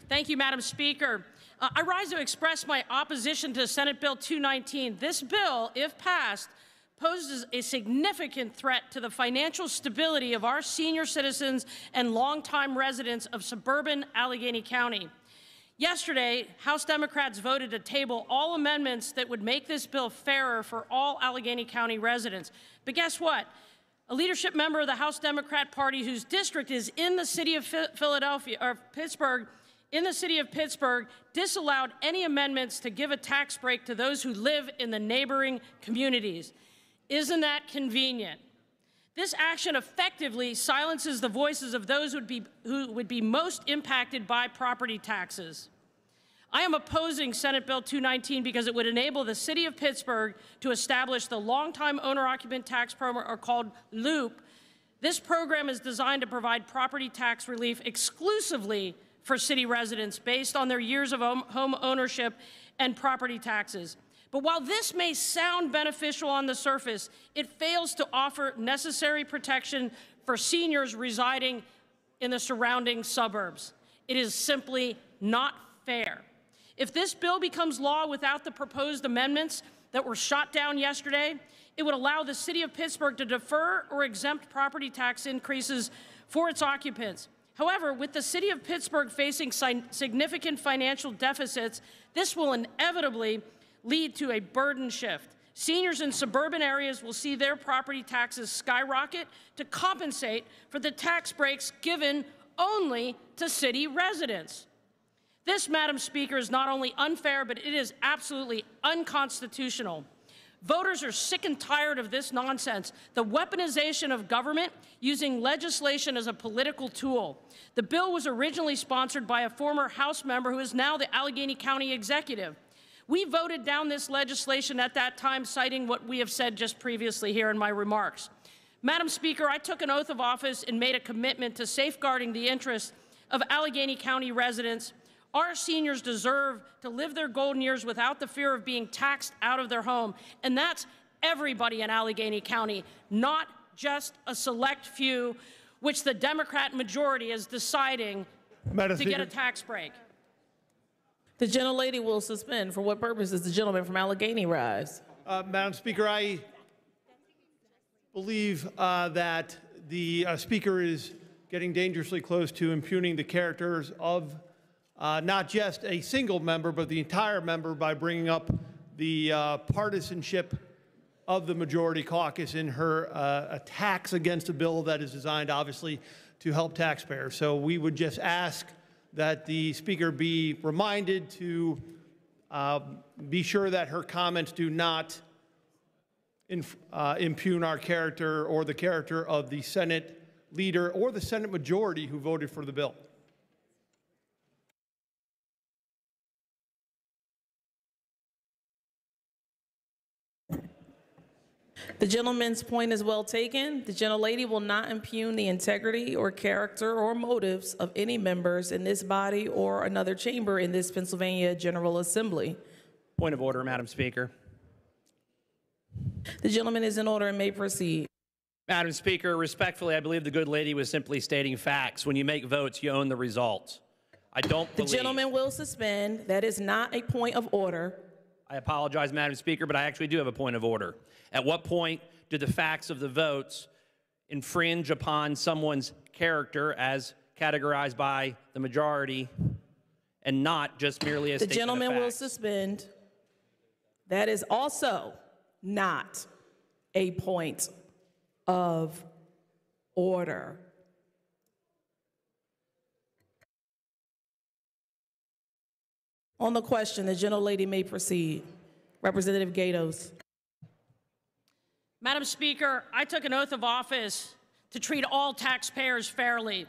Thank you, Madam Speaker. I rise to express my opposition to Senate Bill 219. This bill, if passed, poses a significant threat to the financial stability of our senior citizens and longtime residents of suburban Allegheny County. Yesterday, House Democrats voted to table all amendments that would make this bill fairer for all Allegheny County residents. But guess what? A leadership member of the House Democrat Party whose district is in the city of Philadelphia, or Pittsburgh, in the city of Pittsburgh, disallowed any amendments to give a tax break to those who live in the neighboring communities. Isn't that convenient? This action effectively silences the voices of those who would be most impacted by property taxes. I am opposing Senate Bill 219 because it would enable the city of Pittsburgh to establish the Longtime Owner-Occupant Tax Program, or called LOOP. This program is designed to provide property tax relief exclusively for city residents based on their years of home ownership and property taxes. But while this may sound beneficial on the surface, it fails to offer necessary protection for seniors residing in the surrounding suburbs. It is simply not fair. If this bill becomes law without the proposed amendments that were shot down yesterday, it would allow the city of Pittsburgh to defer or exempt property tax increases for its occupants. However, with the city of Pittsburgh facing significant financial deficits, this will inevitably lead to a burden shift. Seniors in suburban areas will see their property taxes skyrocket to compensate for the tax breaks given only to city residents. This, Madam Speaker, is not only unfair, but it is absolutely unconstitutional. Voters are sick and tired of this nonsense, the weaponization of government using legislation as a political tool. The bill was originally sponsored by a former House member who is now the Allegheny County executive. We voted down this legislation at that time, citing what we have said just previously here in my remarks. Madam Speaker, I took an oath of office and made a commitment to safeguarding the interests of Allegheny County residents. Our seniors deserve to live their golden years without the fear of being taxed out of their home. And that's everybody in Allegheny County, not just a select few, which the Democrat majority is deciding to get a tax break. The gentlelady will suspend. For what purpose does the gentleman from Allegheny rise? Madam Speaker, I believe that the Speaker is getting dangerously close to impugning the characters of not just a single member, but the entire member by bringing up the partisanship of the majority caucus in her attacks against a bill that is designed, obviously, to help taxpayers. So we would just ask that the Speaker be reminded to be sure that her comments do not impugn our character or the character of the Senate leader or the Senate majority who voted for the bill. The gentleman's point is well taken. The gentlelady will not impugn the integrity or character or motives of any members in this body or another chamber in this Pennsylvania General Assembly. Point of order, Madam Speaker. The gentleman is in order and may proceed. Madam Speaker, respectfully, I believe the good lady was simply stating facts. When you make votes, you own the results. I don't believe... The gentleman will suspend. That is not a point of order. I apologize, Madam Speaker, but I actually do have a point of order. At what point do the facts of the votes infringe upon someone's character as categorized by the majority and not just merely a statement of facts? The gentleman will suspend. That is also not a point of order. On the question, the gentlelady may proceed. Representative Gatos. Madam Speaker, I took an oath of office to treat all taxpayers fairly.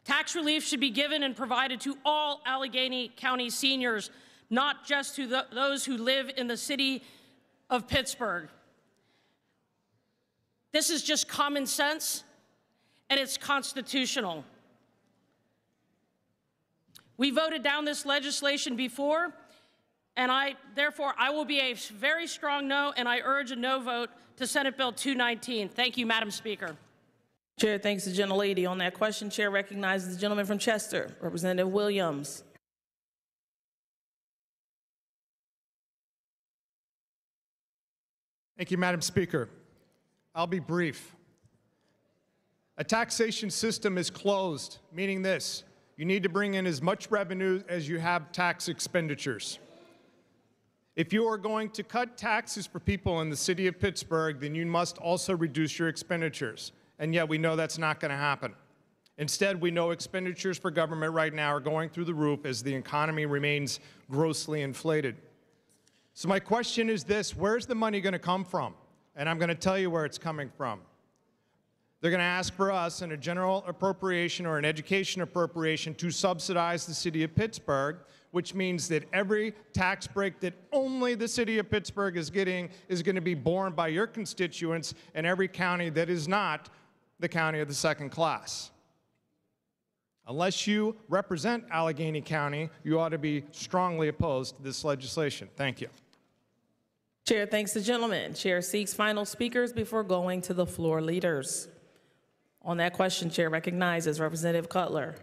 Tax relief should be given and provided to all Allegheny County seniors, not just to those who live in the city of Pittsburgh. This is just common sense, and it's constitutional. We voted down this legislation before, and therefore, I will be a very strong no, and I urge a no vote to Senate Bill 219. Thank you, Madam Speaker. Chair thanks the gentlelady. On that question, Chair recognizes the gentleman from Chester, Representative Williams. Thank you, Madam Speaker. I'll be brief. A taxation system is closed, meaning this: you need to bring in as much revenue as you have tax expenditures. If you are going to cut taxes for people in the city of Pittsburgh, then you must also reduce your expenditures. And yet we know that's not going to happen. Instead, we know expenditures for government right now are going through the roof as the economy remains grossly inflated. So my question is this: where's the money going to come from? And I'm going to tell you where it's coming from. They're going to ask for us in a general appropriation or an education appropriation to subsidize the city of Pittsburgh, which means that every tax break that only the city of Pittsburgh is getting is going to be borne by your constituents in every county that is not the county of the second class. Unless you represent Allegheny County, you ought to be strongly opposed to this legislation. Thank you. Chair thanks the gentleman. Chair seeks final speakers before going to the floor leaders. On that question, Chair recognizes Representative Cutler.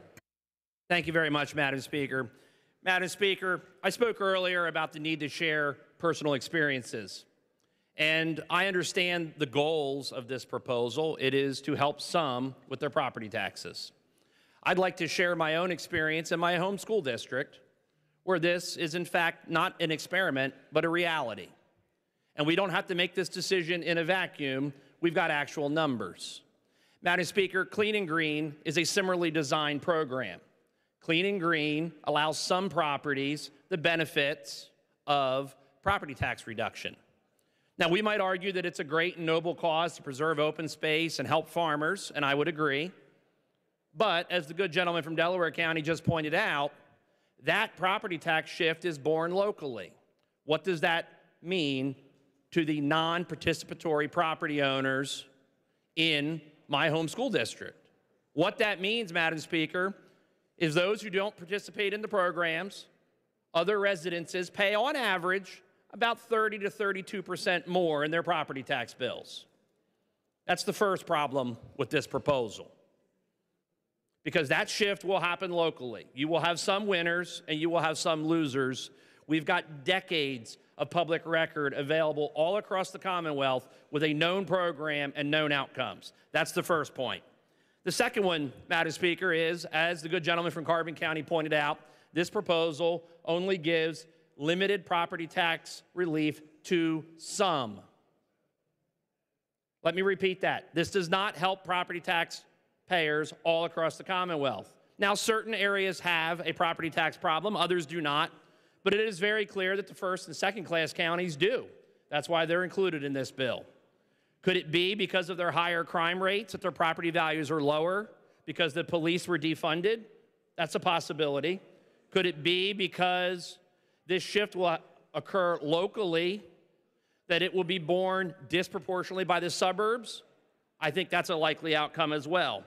Thank you very much, Madam Speaker. Madam Speaker, I spoke earlier about the need to share personal experiences. And I understand the goals of this proposal. It is to help some with their property taxes. I'd like to share my own experience in my home school district, where this is in fact not an experiment, but a reality. And we don't have to make this decision in a vacuum. We've got actual numbers. Madam Speaker, Clean and Green is a similarly designed program. Clean and Green allows some properties the benefits of property tax reduction. Now, we might argue that it's a great and noble cause to preserve open space and help farmers, and I would agree. But as the good gentleman from Delaware County just pointed out, that property tax shift is borne locally. What does that mean to the non-participatory property owners in my home school district? What that means, Madam Speaker, is those who don't participate in the programs, other residences pay on average about 30 to 32% more in their property tax bills. That's the first problem with this proposal, because that shift will happen locally. You will have some winners and you will have some losers. We've got decades of public record available all across the Commonwealth with a known program and known outcomes. That's the first point. The second one, Madam Speaker, is, as the good gentleman from Carbon County pointed out, this proposal only gives limited property tax relief to some. Let me repeat that. This does not help property tax payers all across the Commonwealth. Now, certain areas have a property tax problem, others do not, but it is very clear that the first and second class counties do. That's why they're included in this bill. Could it be because of their higher crime rates that their property values are lower, because the police were defunded? That's a possibility. Could it be because this shift will occur locally, that it will be borne disproportionately by the suburbs? I think that's a likely outcome as well.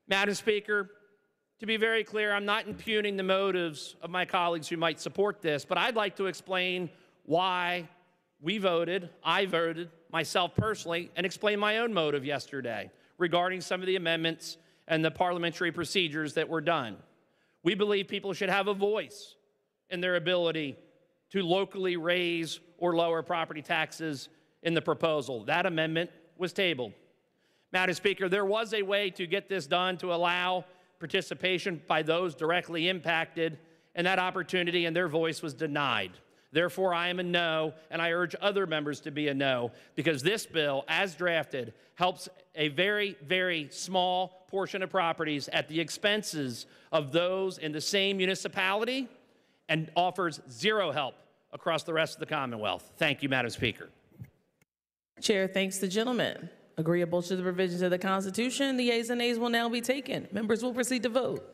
Madam Speaker, to be very clear, I'm not impugning the motives of my colleagues who might support this, but I'd like to explain why I voted myself personally, and explain my own motive yesterday regarding some of the amendments and the parliamentary procedures that were done. We believe people should have a voice in their ability to locally raise or lower property taxes in the proposal. That amendment was tabled. Madam Speaker, there was a way to get this done to allow participation by those directly impacted, and that opportunity and their voice was denied. Therefore, I am a no, and I urge other members to be a no, because this bill, as drafted, helps a very, very small portion of properties at the expenses of those in the same municipality and offers zero help across the rest of the Commonwealth. Thank you, Madam Speaker. Chair thanks the gentleman. Agreeable to the provisions of the Constitution, the yeas and nays will now be taken. Members will proceed to vote.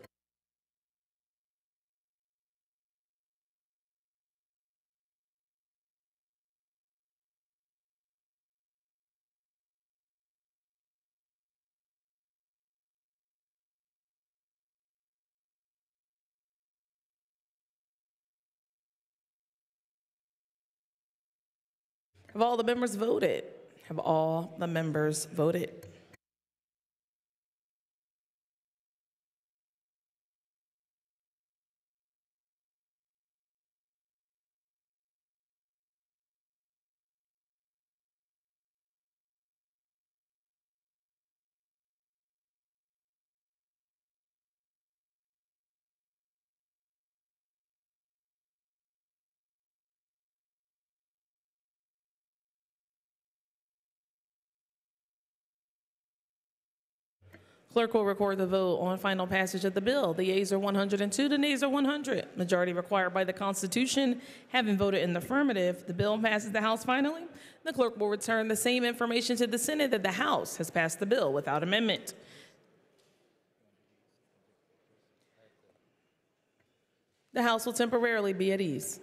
Have all the members voted? Have all the members voted? Clerk will record the vote on final passage of the bill. The yeas are 102, the nays are 100. Majority required by the Constitution. Having voted in the affirmative, the bill passes the House finally. The clerk will return the same information to the Senate that the House has passed the bill without amendment. The House will temporarily be at ease.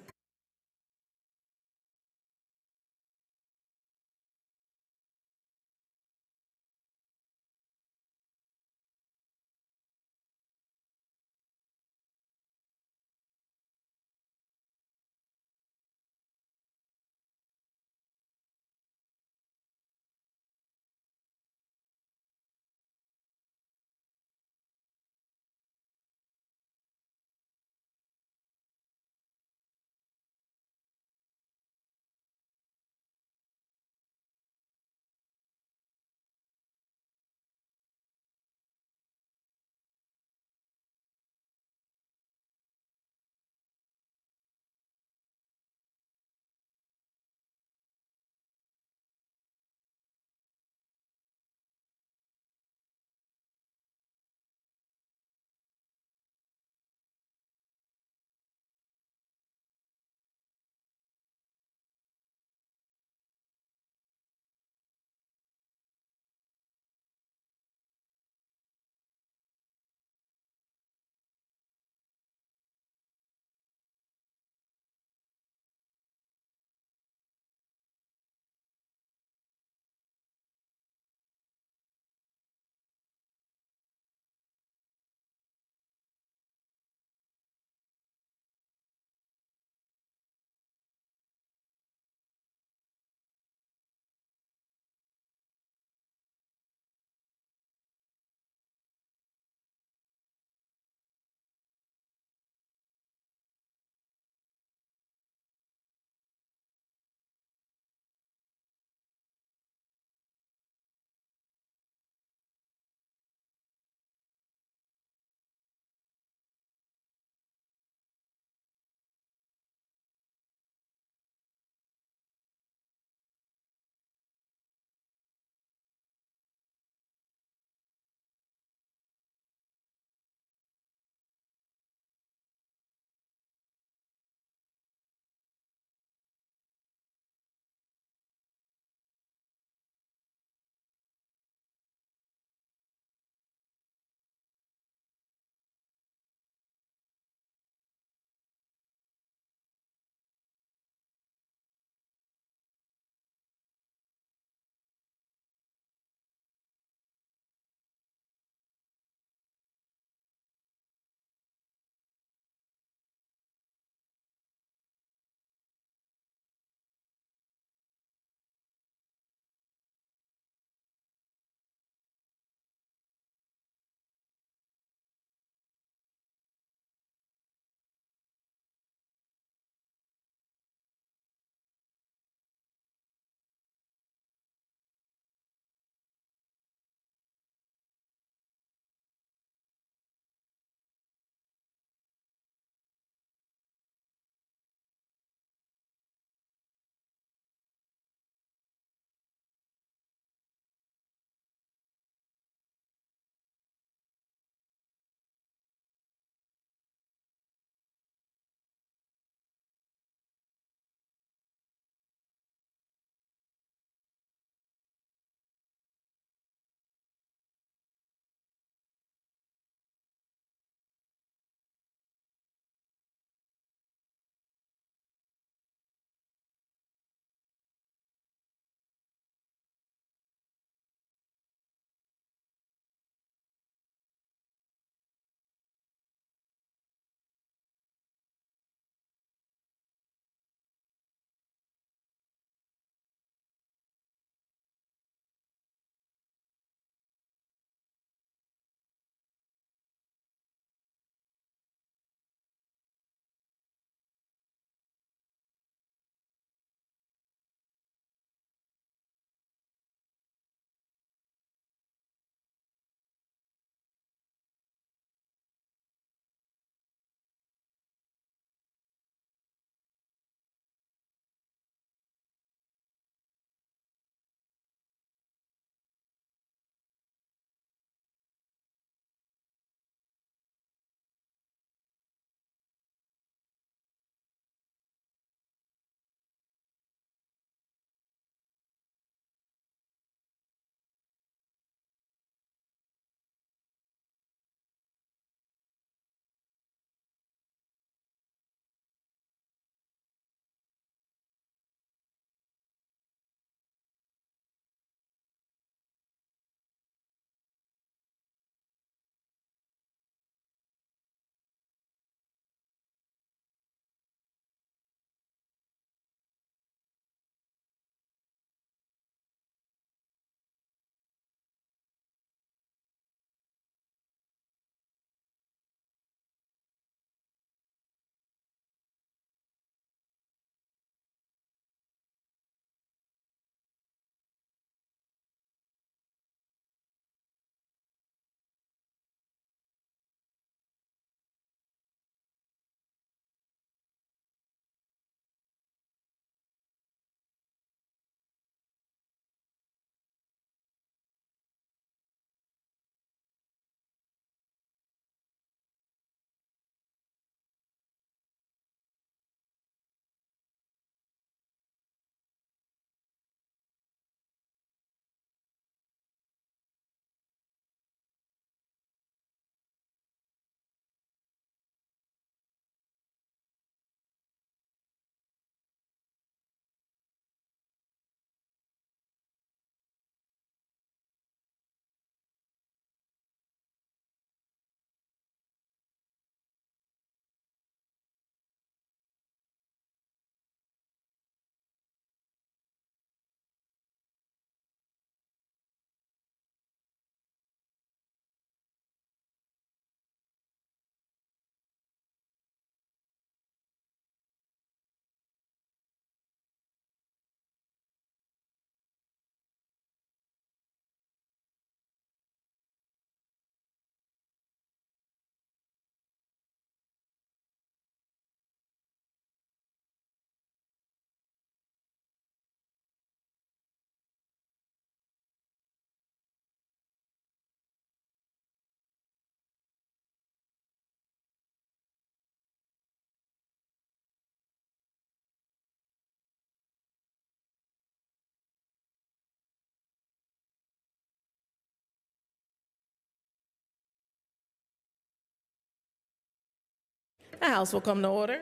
The House will come to order.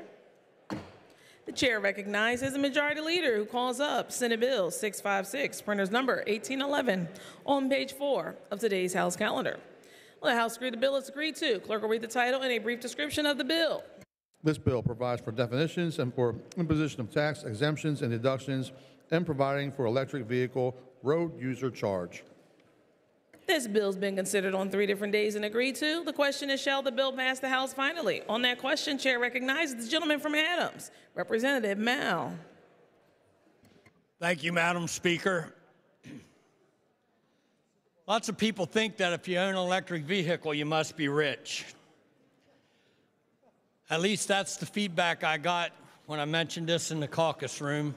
The chair recognizes the majority leader who calls up Senate Bill 656, printer's number 1811, on page 4 of today's House calendar. Will the House agree the bill is agreed to? Clerk will read the title and a brief description of the bill. This bill provides for definitions and for imposition of tax exemptions and deductions and providing for electric vehicle road user charge. This bill's been considered on 3 different days and agreed to. The question is, shall the bill pass the House finally? On that question, chair recognizes the gentleman from Adams, Representative Mao. Thank you, Madam Speaker. Lots of people think that if you own an electric vehicle, you must be rich. At least that's the feedback I got when I mentioned this in the caucus room.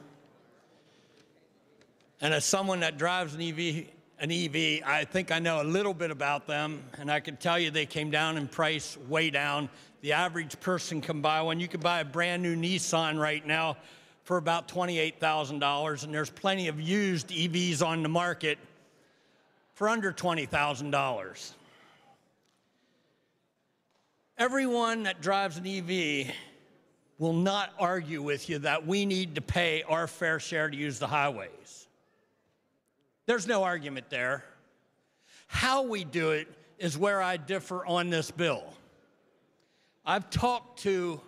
And as someone that drives an EV, I think I know a little bit about them, and I can tell you they came down in price, way down. The average person can buy one. You can buy a brand new Nissan right now for about $28,000, and there's plenty of used EVs on the market for under $20,000. Everyone that drives an EV will not argue with you that we need to pay our fair share to use the highways. There's no argument there. How we do it is where I differ on this bill. I've talked to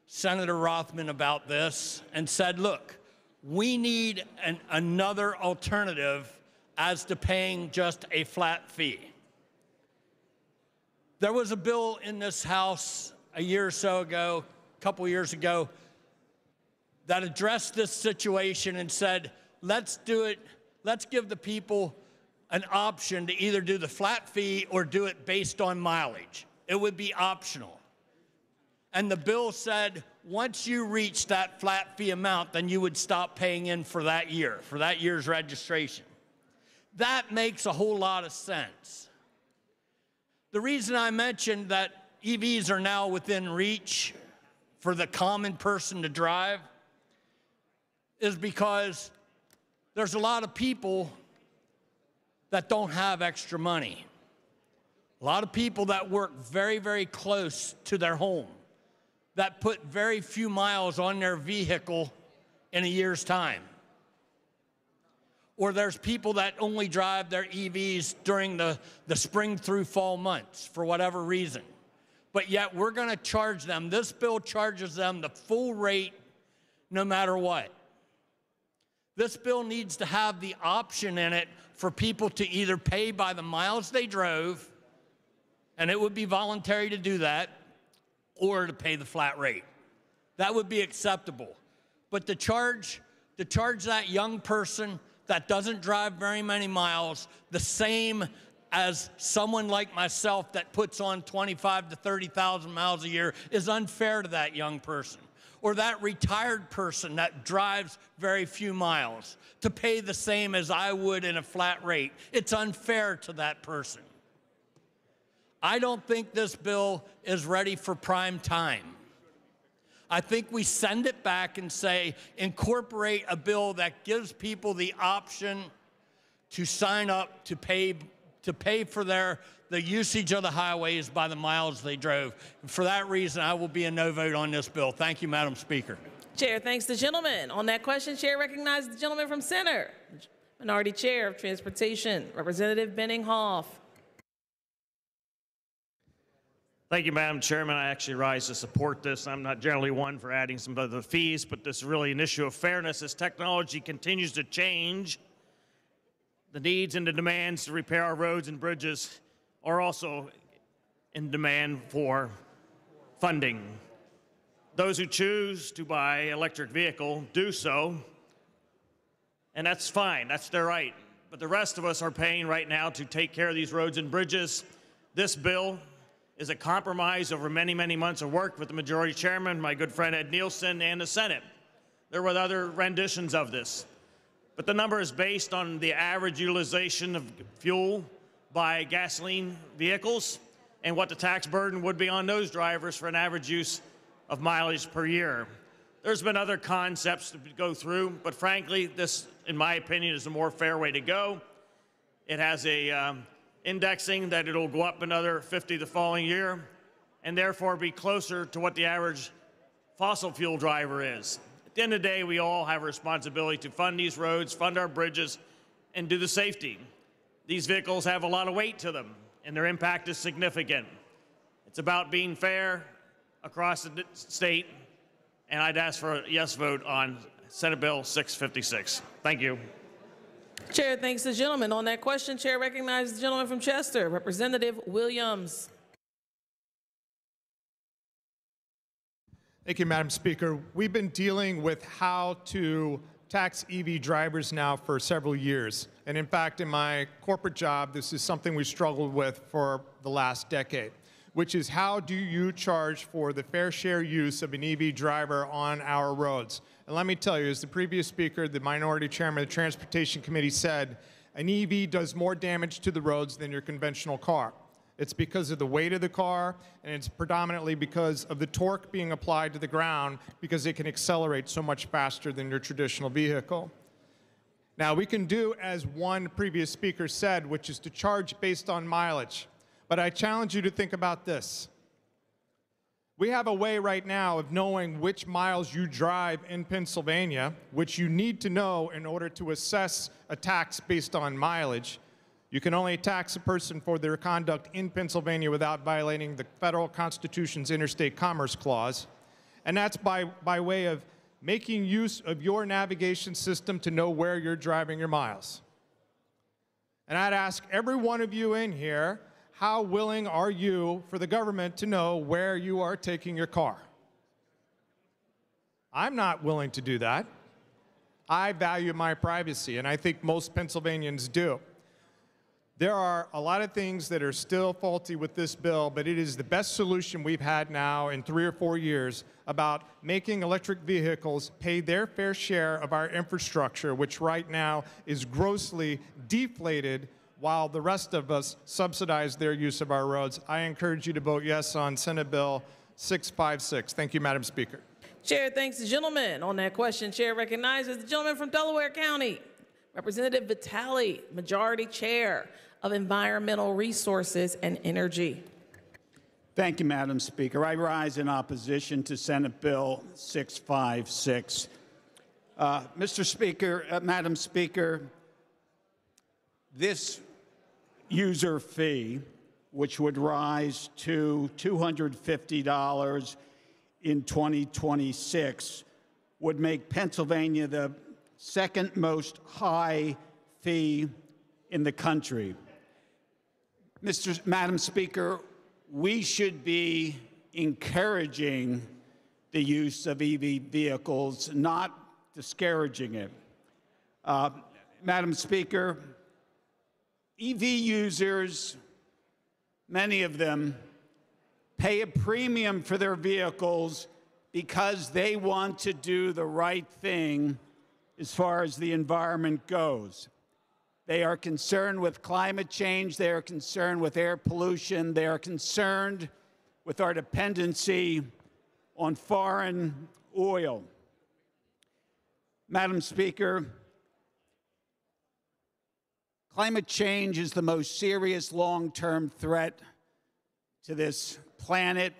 Senator Rothman about this and said, look, we need another alternative as to paying just a flat fee. There was a bill in this House a year or so ago, a couple years ago, that addressed this situation and said, let's do it. Let's give the people an option to either do the flat fee or do it based on mileage. It would be optional. And the bill said, once you reach that flat fee amount, then you would stop paying in for that year's registration. That makes a whole lot of sense. The reason I mentioned that EVs are now within reach for the common person to drive is because there's a lot of people that don't have extra money. A lot of people that work very, very close to their home, that put very few miles on their vehicle in a year's time. Or there's people that only drive their EVs during the spring through fall months for whatever reason. But yet we're going to charge them. This bill charges them the full rate no matter what. This bill needs to have the option in it for people to either pay by the miles they drove, and it would be voluntary to do that, or to pay the flat rate. That would be acceptable. But to charge that young person that doesn't drive very many miles the same as someone like myself that puts on 25 to 30,000 miles a year is unfair to that young person. Or that retired person that drives very few miles to pay the same as I would in a flat rate. It's unfair to that person. I don't think this bill is ready for prime time. I think we send it back and say, incorporate a bill that gives people the option to sign up to pay for the usage of the highways by the miles they drove. And for that reason, I will be a no vote on this bill. Thank you, Madam Speaker. Chair thanks the gentleman. On that question, chair recognizes the gentleman from Center, Minority Chair of Transportation, Representative Benninghoff. Thank you, Madam Chairman. I actually rise to support this. I'm not generally one for adding some of the fees, but this is really an issue of fairness. As technology continues to change, the needs and the demands to repair our roads and bridges are also in demand for funding. Those who choose to buy an electric vehicle do so, and that's fine. That's their right. But the rest of us are paying right now to take care of these roads and bridges. This bill is a compromise over many, many months of work with the majority chairman, my good friend Ed Nielsen, and the Senate. There were other renditions of this. But the number is based on the average utilization of fuel by gasoline vehicles and what the tax burden would be on those drivers for an average use of mileage per year. There's been other concepts to go through, but frankly, this, in my opinion, is a more fair way to go. It has a indexing that it'll go up another 50 the following year. and therefore be closer to what the average fossil fuel driver is. At the end of the day, we all have a responsibility to fund these roads, fund our bridges, and do the safety. These vehicles have a lot of weight to them, and their impact is significant. It's about being fair across the state, and I'd ask for a yes vote on Senate Bill 656. Thank you. Chair thanks the gentleman. On that question, Chair recognizes the gentleman from Chester, Representative Williams. Thank you, Madam Speaker. We've been dealing with how to tax EV drivers now for several years. And in fact, in my corporate job, this is something we struggled with for the last decade, which is how do you charge for the fair share use of an EV driver on our roads? And let me tell you, as the previous speaker, the minority chairman of the Transportation Committee said, an EV does more damage to the roads than your conventional car. It's because of the weight of the car, and it's predominantly because of the torque being applied to the ground because it can accelerate so much faster than your traditional vehicle. Now, we can do as one previous speaker said, which is to charge based on mileage. But I challenge you to think about this. We have a way right now of knowing which miles you drive in Pennsylvania, which you need to know in order to assess a tax based on mileage. You can only tax a person for their conduct in Pennsylvania without violating the federal Constitution's Interstate Commerce Clause. And that's by way of making use of your navigation system to know where you're driving your miles. And I'd ask every one of you in here, how willing are you for the government to know where you are taking your car? I'm not willing to do that. I value my privacy, and I think most Pennsylvanians do. There are a lot of things that are still faulty with this bill, but it is the best solution we've had now in 3 or 4 years about making electric vehicles pay their fair share of our infrastructure, which right now is grossly deflated while the rest of us subsidize their use of our roads. I encourage you to vote yes on Senate Bill 656. Thank you, Madam Speaker. Chair thanks the gentleman. On that question, Chair recognizes the gentleman from Delaware County, Representative Vitale, Majority Chair of Environmental Resources and Energy. Thank you, Madam Speaker. I rise in opposition to Senate Bill 656. Mr. Speaker, Madam Speaker, this user fee, which would rise to $250 in 2026, would make Pennsylvania the second most high fee in the country. Madam Speaker, we should be encouraging the use of EV vehicles, not discouraging it. Madam Speaker, EV users, many of them, pay a premium for their vehicles because they want to do the right thing as far as the environment goes. They are concerned with climate change. They are concerned with air pollution. They are concerned with our dependency on foreign oil. Madam Speaker, climate change is the most serious long-term threat to this planet,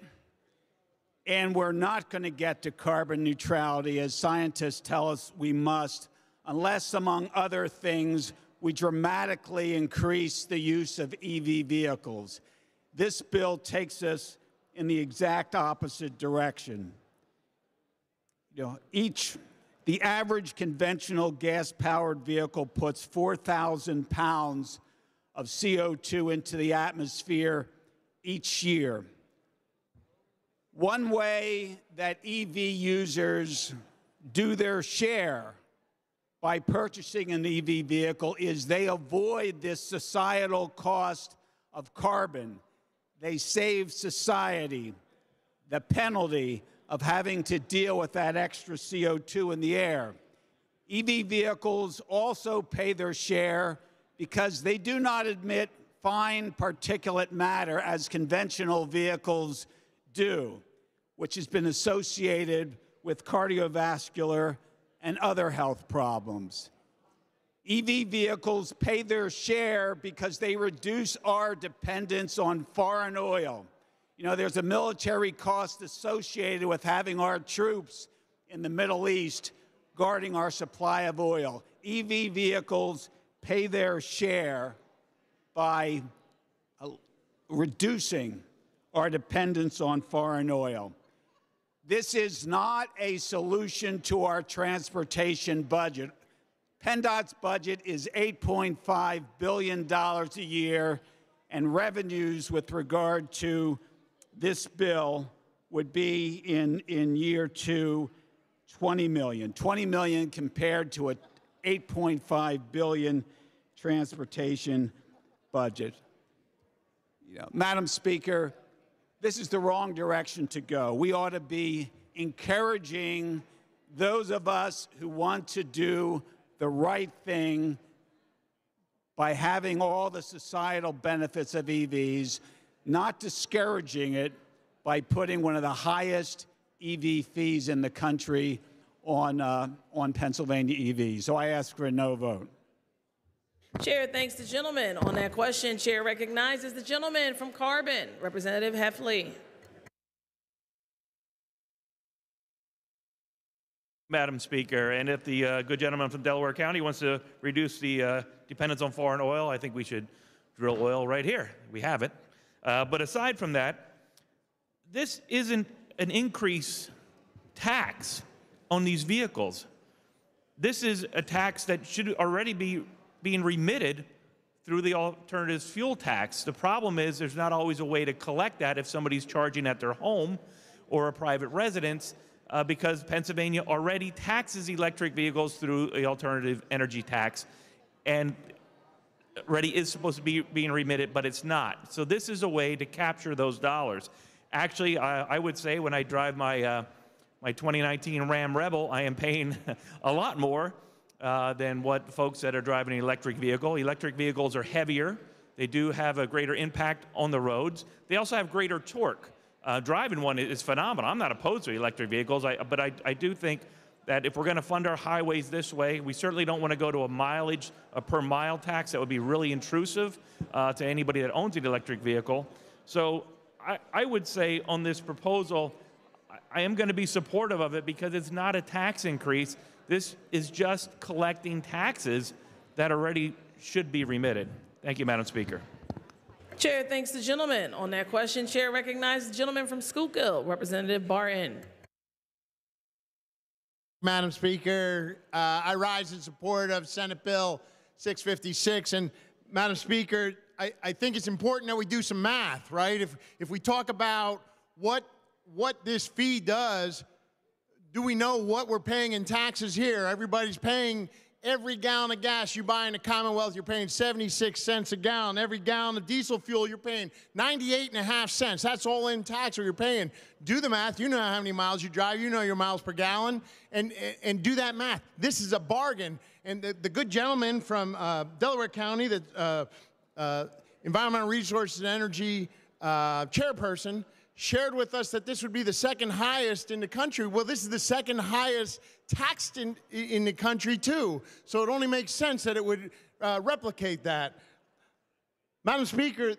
and we're not going to get to carbon neutrality, as scientists tell us we must, unless, among other things, we dramatically increase the use of EV vehicles. This bill takes us in the exact opposite direction. The average conventional gas-powered vehicle puts 4,000 pounds of CO2 into the atmosphere each year. One way that EV users do their share by purchasing an EV vehicle is they avoid this societal cost of carbon. They save society the penalty of having to deal with that extra CO2 in the air. EV vehicles also pay their share because they do not emit fine particulate matter as conventional vehicles do, which has been associated with cardiovascular and other health problems. EV vehicles pay their share because they reduce our dependence on foreign oil. You know, there's a military cost associated with having our troops in the Middle East guarding our supply of oil. EV vehicles pay their share by reducing our dependence on foreign oil. This is not a solution to our transportation budget. PennDOT's budget is $8.5 billion a year, and revenues with regard to this bill would be in year two, $20 million. $20 million compared to a $8.5 billion transportation budget. You know, Madam Speaker, this is the wrong direction to go. We ought to be encouraging those of us who want to do the right thing by having all the societal benefits of EVs, not discouraging it by putting one of the highest EV fees in the country on Pennsylvania EVs. So I ask for a no vote. Chair thanks the gentleman. On that question, Chair recognizes the gentleman from Carbon, Representative Heffley. Madam Speaker, and if the good gentleman from Delaware County wants to reduce the dependence on foreign oil, I think we should drill oil right here. We have it. But aside from that, this isn't an increase tax on these vehicles. This is a tax that should already be being remitted through the alternatives fuel tax. The problem is there's not always a way to collect that if somebody's charging at their home or a private residence, because Pennsylvania already taxes electric vehicles through the alternative energy tax, and already is supposed to be being remitted, but it's not. So this is a way to capture those dollars. Actually, I would say when I drive my my 2019 Ram Rebel, I am paying a lot more than what folks that are driving an electric vehicle. Electric vehicles are heavier. They do have a greater impact on the roads. They also have greater torque. Driving one is phenomenal. I'm not opposed to electric vehicles, but I do think that if we're going to fund our highways this way, we certainly don't want to go to a per mile tax. That would be really intrusive to anybody that owns an electric vehicle. So I would say on this proposal, I am going to be supportive of it because it's not a tax increase. This is just collecting taxes that already should be remitted. Thank you, Madam Speaker. Chair thanks the gentleman. On that question, Chair recognizes the gentleman from Schuylkill, Representative Barton. Madam Speaker, I rise in support of Senate Bill 656. And Madam Speaker, I think it's important that we do some math, right? If we talk about what this fee does, do we know what we're paying in taxes here? Everybody's paying every gallon of gas you buy in the Commonwealth, you're paying 76 cents a gallon. Every gallon of diesel fuel, you're paying 98.5 cents. That's all in tax what you're paying. Do the math. You know how many miles you drive. You know your miles per gallon. And do that math. This is a bargain. And the good gentleman from Delaware County, the Environmental Resources and Energy chairperson, shared with us that this would be the second highest in the country. Well, this is the second highest taxed in the country, too. So it only makes sense that it would replicate that. Madam Speaker,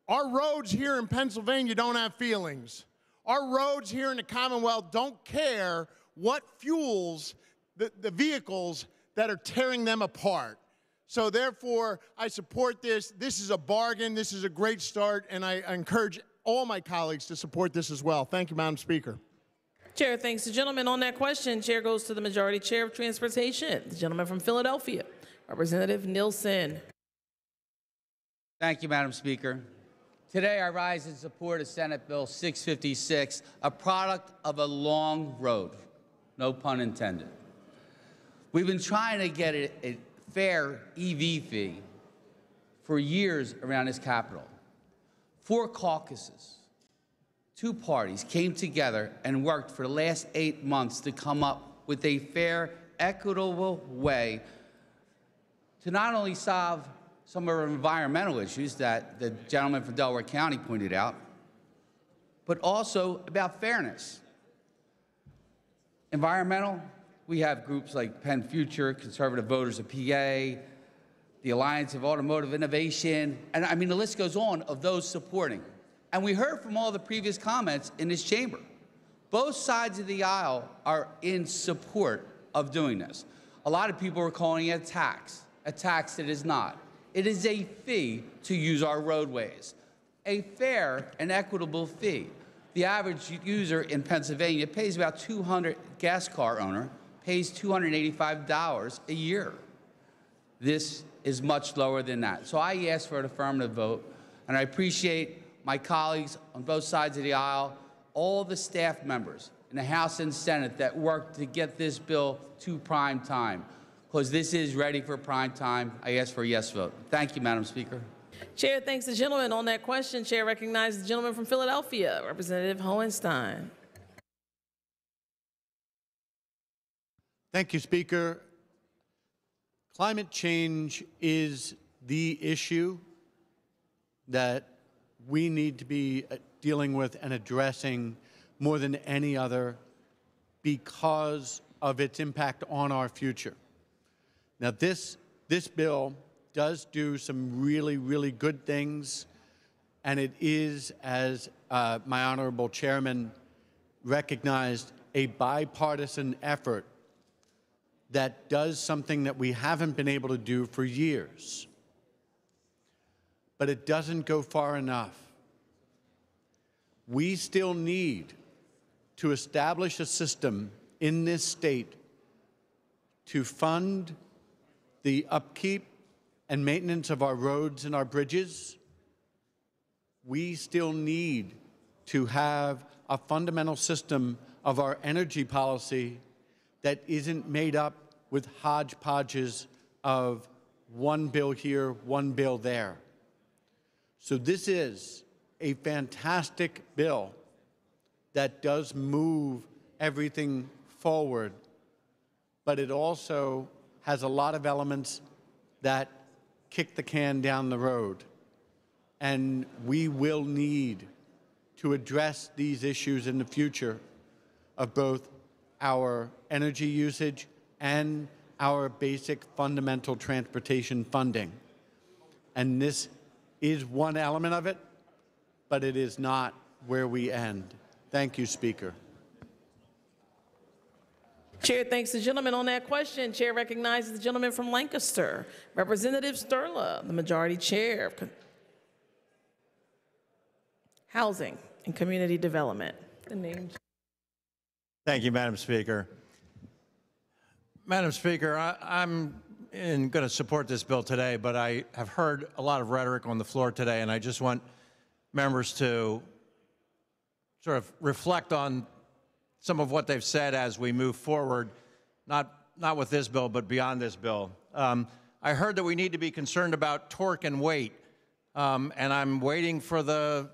our roads here in Pennsylvania don't have feelings. Our roads here in the Commonwealth don't care what fuels the vehicles that are tearing them apart. So therefore, I support this. This is a bargain. This is a great start, and I encourage all my colleagues to support this as well. Thank you, Madam Speaker. Chair thanks the gentleman. On that question, Chair goes to the Majority Chair of Transportation, the gentleman from Philadelphia, Representative Nielsen. Thank you, Madam Speaker. Today, I rise in support of Senate Bill 656, a product of a long road, no pun intended. We've been trying to get a fair EV fee for years around this Capitol. 4 caucuses, 2 parties came together and worked for the last 8 months to come up with a fair, equitable way to not only solve some of our environmental issues that the gentleman from Delaware County pointed out, but also about fairness. Environmental, we have groups like Penn Future, Conservative Voters of PA, the Alliance of Automotive Innovation, and I mean the list goes on of those supporting. And we heard from all the previous comments in this chamber. Both sides of the aisle are in support of doing this. A lot of people are calling it a tax that is not. It is a fee to use our roadways, a fair and equitable fee. The average user in Pennsylvania pays about gas car owner pays $285 a year. This is much lower than that. So I ask for an affirmative vote, and I appreciate my colleagues on both sides of the aisle, all the staff members in the House and Senate that worked to get this bill to prime time, because this is ready for prime time. I ask for a yes vote. Thank you, Madam Speaker. Chair thanks the gentleman. On that question, Chair recognizes the gentleman from Philadelphia, Representative Hohenstein. Thank you, Speaker. Climate change is the issue that we need to be dealing with and addressing more than any other because of its impact on our future. Now, this bill does do some really, really good things, and it is, as my honorable chairman recognized, a bipartisan effort that does something that we haven't been able to do for years. But it doesn't go far enough. We still need to establish a system in this state to fund the upkeep and maintenance of our roads and our bridges. We still need to have a fundamental system of our energy policy that isn't made up with hodgepodges of one bill here, one bill there. So this is a fantastic bill that does move everything forward, but it also has a lot of elements that kick the can down the road. And we will need to address these issues in the future of both our energy usage and our basic fundamental transportation funding. And this is one element of it, but it is not where we end. Thank you, Speaker. Chair thanks the gentleman. On that question, Chair recognizes the gentleman from Lancaster, Representative Sturla, the Majority Chair of Housing and Community Development. The name. Thank you, Madam Speaker. Madam Speaker, I'm going to support this bill today, but I have heard a lot of rhetoric on the floor today, and I just want members to sort of reflect on some of what they've said as we move forward, not with this bill, but beyond this bill. I heard that we need to be concerned about torque and weight, and I'm waiting for the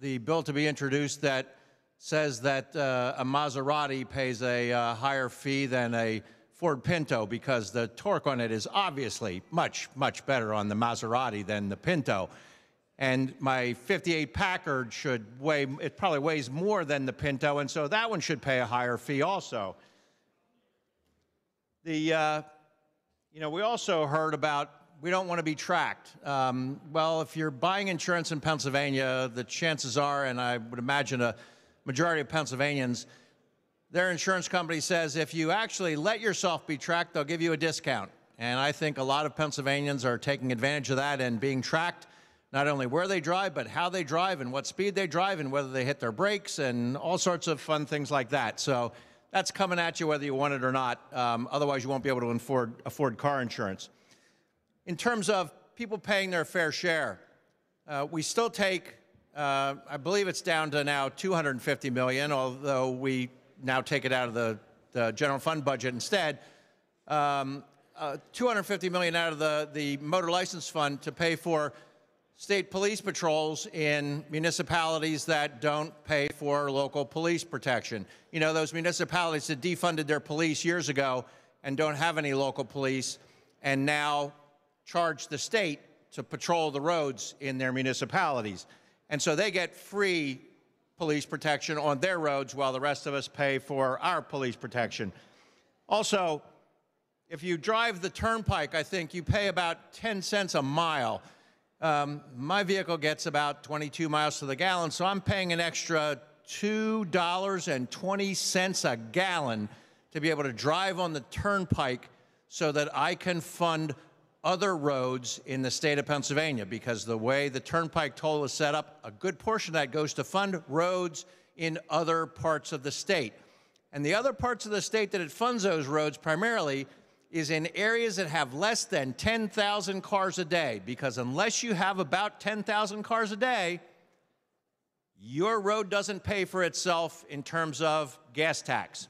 bill to be introduced that says that a Maserati pays a higher fee than a Ford Pinto because the torque on it is obviously much, much better on the Maserati than the Pinto. And my 58 Packard should weigh, it probably weighs more than the Pinto, and so that one should pay a higher fee also. We also heard about we don't want to be tracked. Well, if you're buying insurance in Pennsylvania, the chances are, and I would imagine a majority of Pennsylvanians, their insurance company says if you actually let yourself be tracked, they'll give you a discount. And I think a lot of Pennsylvanians are taking advantage of that and being tracked, not only where they drive, but how they drive and what speed they drive and whether they hit their brakes and all sorts of fun things like that. So that's coming at you whether you want it or not. Otherwise, you won't be able to afford car insurance. In terms of people paying their fair share, we still take, I believe it's down to now $250 million, although we now take it out of the general fund budget instead. $250 million out of the motor license fund to pay for state police patrols in municipalities that don't pay for local police protection. You know, those municipalities that defunded their police years ago and don't have any local police and now charge the state to patrol the roads in their municipalities. And so they get free police protection on their roads while the rest of us pay for our police protection. Also, if you drive the turnpike, I think you pay about 10 cents a mile. My vehicle gets about 22 miles to the gallon, so I'm paying an extra $2.20 a gallon to be able to drive on the turnpike so that I can fund other roads in the state of Pennsylvania, because the way the turnpike toll is set up, a good portion of that goes to fund roads in other parts of the state. And the other parts of the state that it funds those roads primarily is in areas that have less than 10,000 cars a day, because unless you have about 10,000 cars a day, your road doesn't pay for itself in terms of gas tax.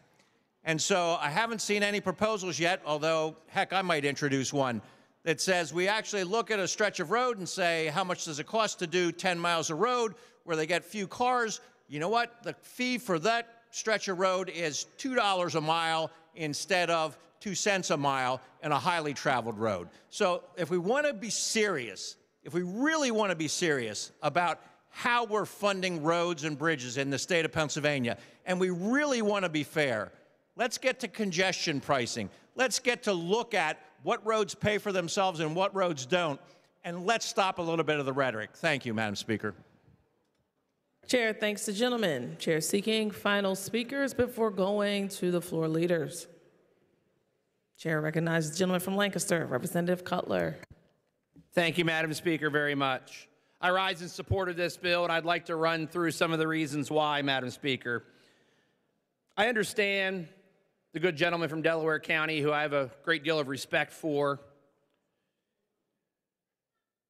And so I haven't seen any proposals yet, although, heck, I might introduce one that says we actually look at a stretch of road and say, how much does it cost to do 10 miles of road where they get few cars? You know what? The fee for that stretch of road is $2 a mile instead of 2 cents a mile in a highly traveled road. So if we want to be serious, if we really want to be serious about how we're funding roads and bridges in the state of Pennsylvania, and we really want to be fair, let's get to congestion pricing. Let's get to look at what roads pay for themselves and what roads don't, and let's stop a little bit of the rhetoric. Thank you, Madam Speaker. Chair thanks the gentleman. Chair seeking final speakers before going to the floor leaders. Chair recognizes the gentleman from Lancaster, Representative Cutler. Thank you, Madam Speaker, very much. I rise in support of this bill, and I'd like to run through some of the reasons why, Madam Speaker. I understand the good gentleman from Delaware County, who I have a great deal of respect for.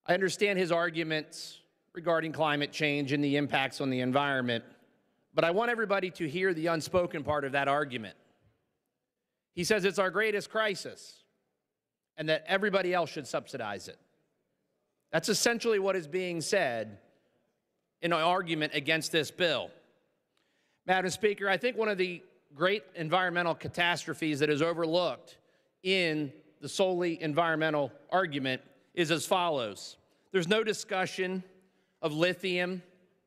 I understand his arguments regarding climate change and the impacts on the environment, but I want everybody to hear the unspoken part of that argument. He says it's our greatest crisis and that everybody else should subsidize it. That's essentially what is being said in an argument against this bill. Madam Speaker, I think one of the great environmental catastrophes that is overlooked in the solely environmental argument is as follows. There's no discussion of lithium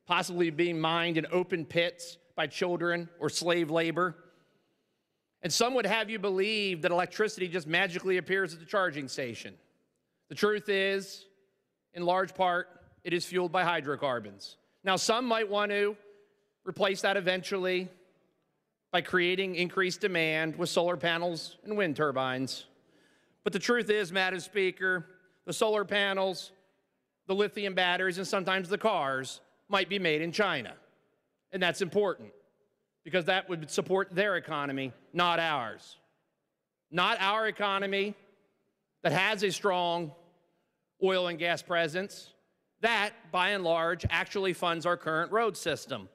possibly being mined in open pits by children or slave labor. And some would have you believe that electricity just magically appears at the charging station. The truth is, in large part, it is fueled by hydrocarbons. Now, some might want to replace that eventually by creating increased demand with solar panels and wind turbines. But the truth is, Madam Speaker, the solar panels, the lithium batteries, and sometimes the cars might be made in China. And that's important, because that would support their economy, not ours. Not our economy that has a strong oil and gas presence. That, by and large, actually funds our current road system.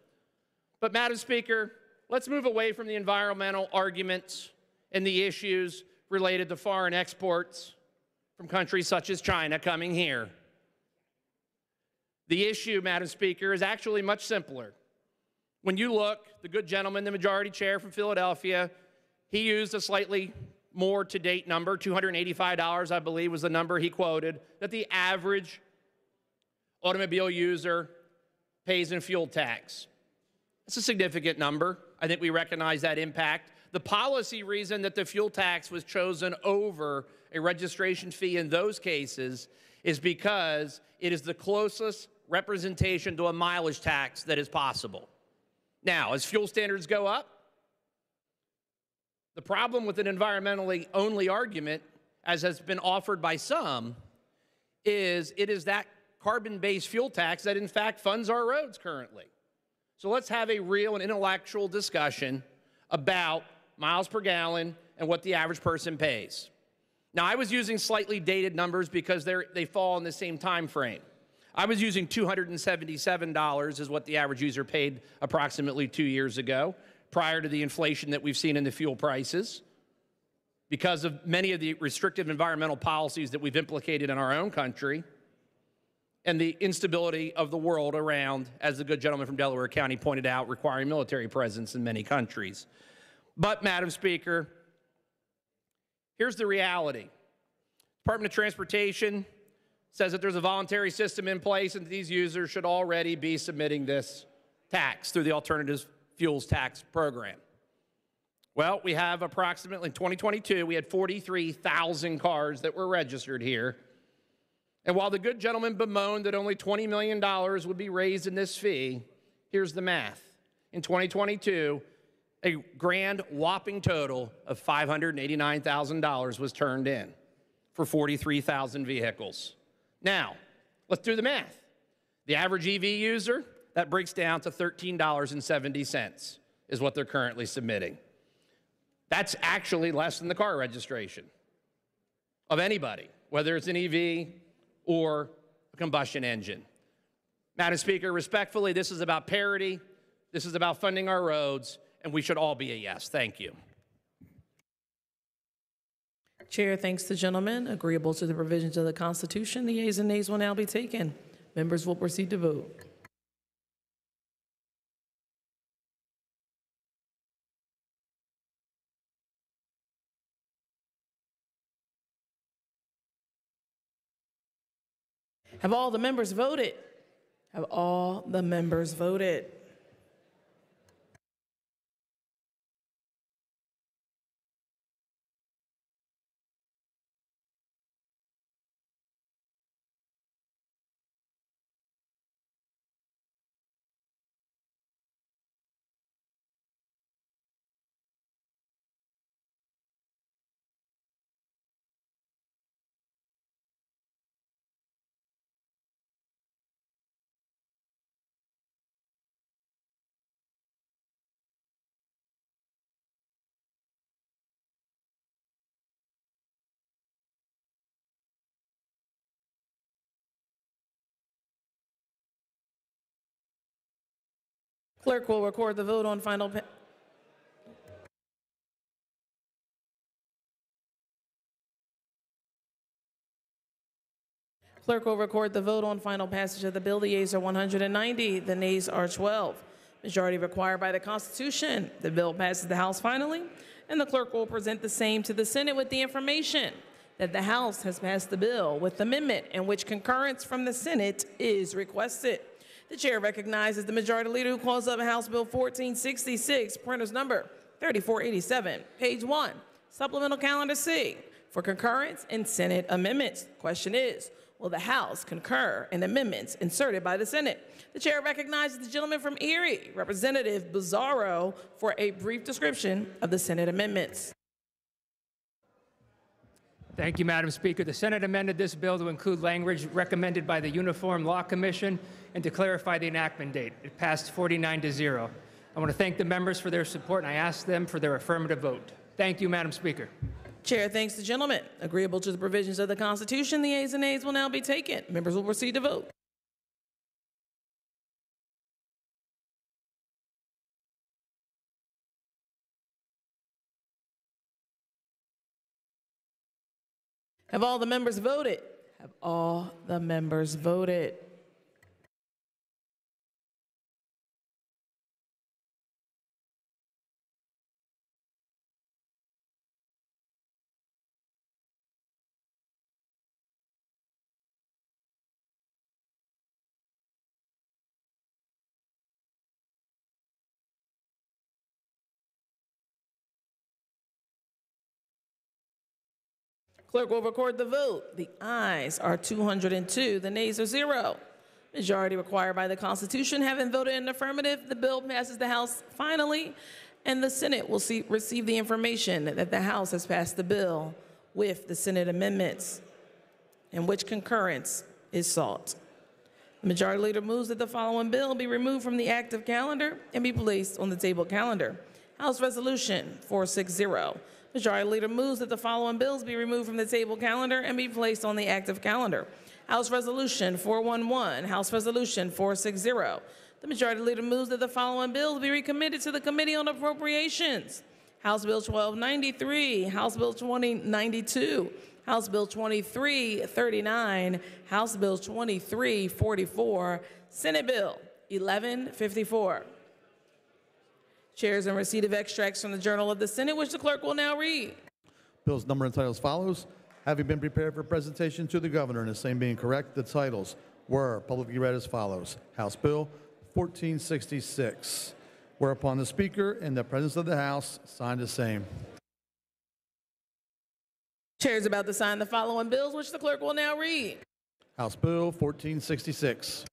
But, Madam Speaker, let's move away from the environmental arguments and the issues related to foreign exports from countries such as China coming here. The issue, Madam Speaker, is actually much simpler. When you look, the good gentleman, the majority chair from Philadelphia, he used a slightly more to-date number, $285, I believe, was the number he quoted, that the average automobile user pays in fuel tax. That's a significant number. I think we recognize that impact. The policy reason that the fuel tax was chosen over a registration fee in those cases is because it is the closest representation to a mileage tax that is possible. Now, as fuel standards go up, the problem with an environmentally only argument, as has been offered by some, is it is that carbon-based fuel tax that in fact funds our roads currently. So let's have a real and intellectual discussion about miles per gallon and what the average person pays. Now, I was using slightly dated numbers because they fall in the same time frame. I was using $277 is what the average user paid approximately 2 years ago, prior to the inflation that we've seen in the fuel prices, because of many of the restrictive environmental policies that we've implicated in our own country, and the instability of the world around, as the good gentleman from Delaware County pointed out, requiring military presence in many countries. But, Madam Speaker, here's the reality. Department of Transportation says that there's a voluntary system in place and that these users should already be submitting this tax through the Alternative Fuels Tax Program. Well, we have approximately, in 2022, we had 43,000 cars that were registered here. And while the good gentleman bemoaned that only $20 million would be raised in this fee, here's the math. In 2022, a grand whopping total of $589,000 was turned in for 43,000 vehicles. Now, let's do the math. The average EV user, that breaks down to $13.70 is what they're currently submitting. That's actually less than the car registration of anybody, whether it's an EV or a combustion engine. Madam Speaker, respectfully, this is about parity, this is about funding our roads, and we should all be a yes. Thank you. Chair thanks the gentleman. Agreeable to the provisions of the Constitution, the yeas and nays will now be taken. Members will proceed to vote. Have all the members voted? Have all the members voted? Clerk will record the vote on final. Clerk will record the vote on final passage of the bill. The yeas are 190, the nays are 12. Majority required by the Constitution. The bill passes the House finally, and the clerk will present the same to the Senate with the information that the House has passed the bill with amendment in which concurrence from the Senate is requested. The chair recognizes the majority leader who calls up House Bill 1466, printer's number 3487, page 1, supplemental calendar C, for concurrence in Senate amendments. Question is, will the House concur in amendments inserted by the Senate? The chair recognizes the gentleman from Erie, Representative Bizzarro, for a brief description of the Senate amendments. Thank you, Madam Speaker. The Senate amended this bill to include language recommended by the Uniform Law Commission and to clarify the enactment date. It passed 49-0. I want to thank the members for their support, and I ask them for their affirmative vote. Thank you, Madam Speaker. Chair thanks the gentleman. Agreeable to the provisions of the Constitution, the ayes and nays will now be taken. Members will proceed to vote. Have all the members voted? Have all the members voted? Clerk will record the vote. The ayes are 202, the nays are 0. Majority required by the Constitution. Having voted in the affirmative, the bill passes the House finally, and the Senate will receive the information that the House has passed the bill with the Senate amendments, in which concurrence is sought. The majority leader moves that the following bill be removed from the active calendar and be placed on the table calendar. House Resolution 460. Majority leader moves that the following bills be removed from the table calendar and be placed on the active calendar. House Resolution 411, House Resolution 460. The majority leader moves that the following bills be recommitted to the Committee on Appropriations. House Bill 1293, House Bill 2092, House Bill 2339, House Bill 2344, Senate Bill 1154. Chairs in receipt of extracts from the Journal of the Senate, which the clerk will now read. Bill's number and title as follows. Having been prepared for presentation to the governor and the same being correct, the titles were publicly read as follows. House Bill 1466. Whereupon the Speaker, in the presence of the House, signed the same. Chair is about to sign the following bills, which the clerk will now read. House Bill 1466.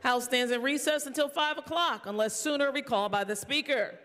House stands in recess until 5 o'clock unless sooner recalled by the Speaker.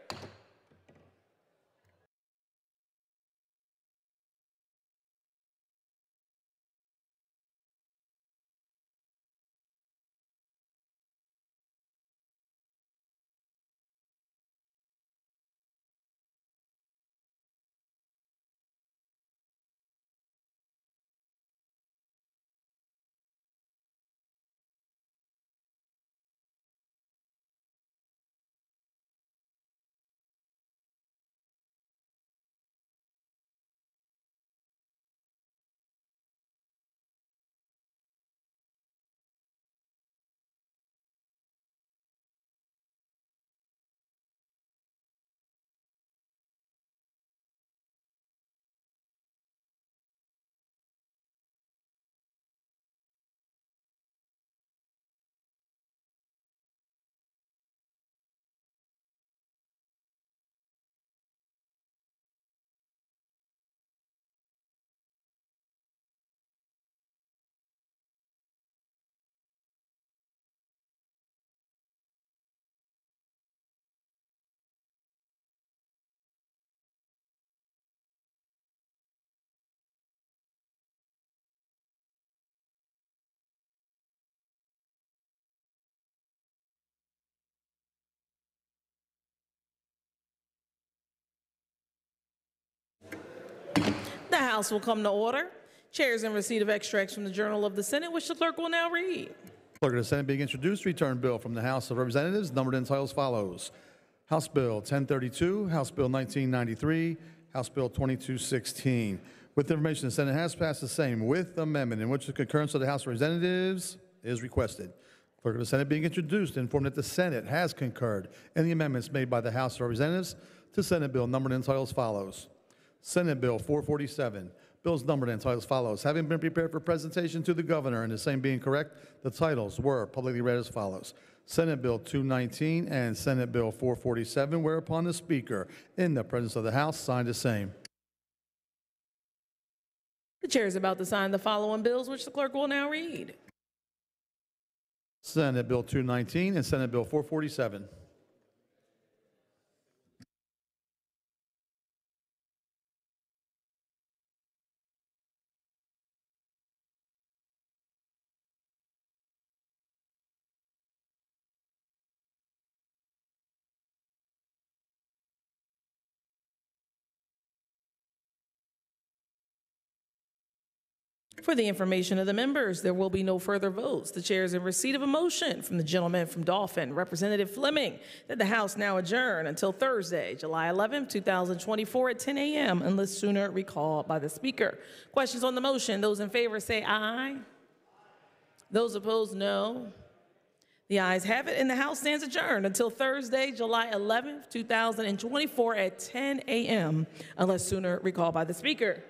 The House will come to order. Chairs in receipt of extracts from the Journal of the Senate, which the clerk will now read. Clerk of the Senate being introduced, return bill from the House of Representatives, numbered and titled as follows. House Bill 1032, House Bill 1993, House Bill 2216. With information, the Senate has passed the same with amendment in which the concurrence of the House of Representatives is requested. Clerk of the Senate being introduced, informed that the Senate has concurred in the amendments made by the House of Representatives to Senate Bill numbered and entitled as follows. Senate Bill 447. Bills numbered and entitled as follows. Having been prepared for presentation to the governor and the same being correct, the titles were publicly read as follows. Senate Bill 219 and Senate Bill 447, whereupon the Speaker, in the presence of the House, signed the same. The chair is about to sign the following bills, which the clerk will now read. Senate Bill 219 and Senate Bill 447. For the information of the members, there will be no further votes. The chair is in receipt of a motion from the gentleman from Dauphin, Representative Fleming, that the House now adjourn until Thursday, July 11, 2024 at 10 a.m. unless sooner recalled by the Speaker. Questions on the motion? Those in favor say aye. Those opposed, no. The ayes have it, and the House stands adjourned until Thursday, July 11, 2024 at 10 a.m. unless sooner recalled by the Speaker.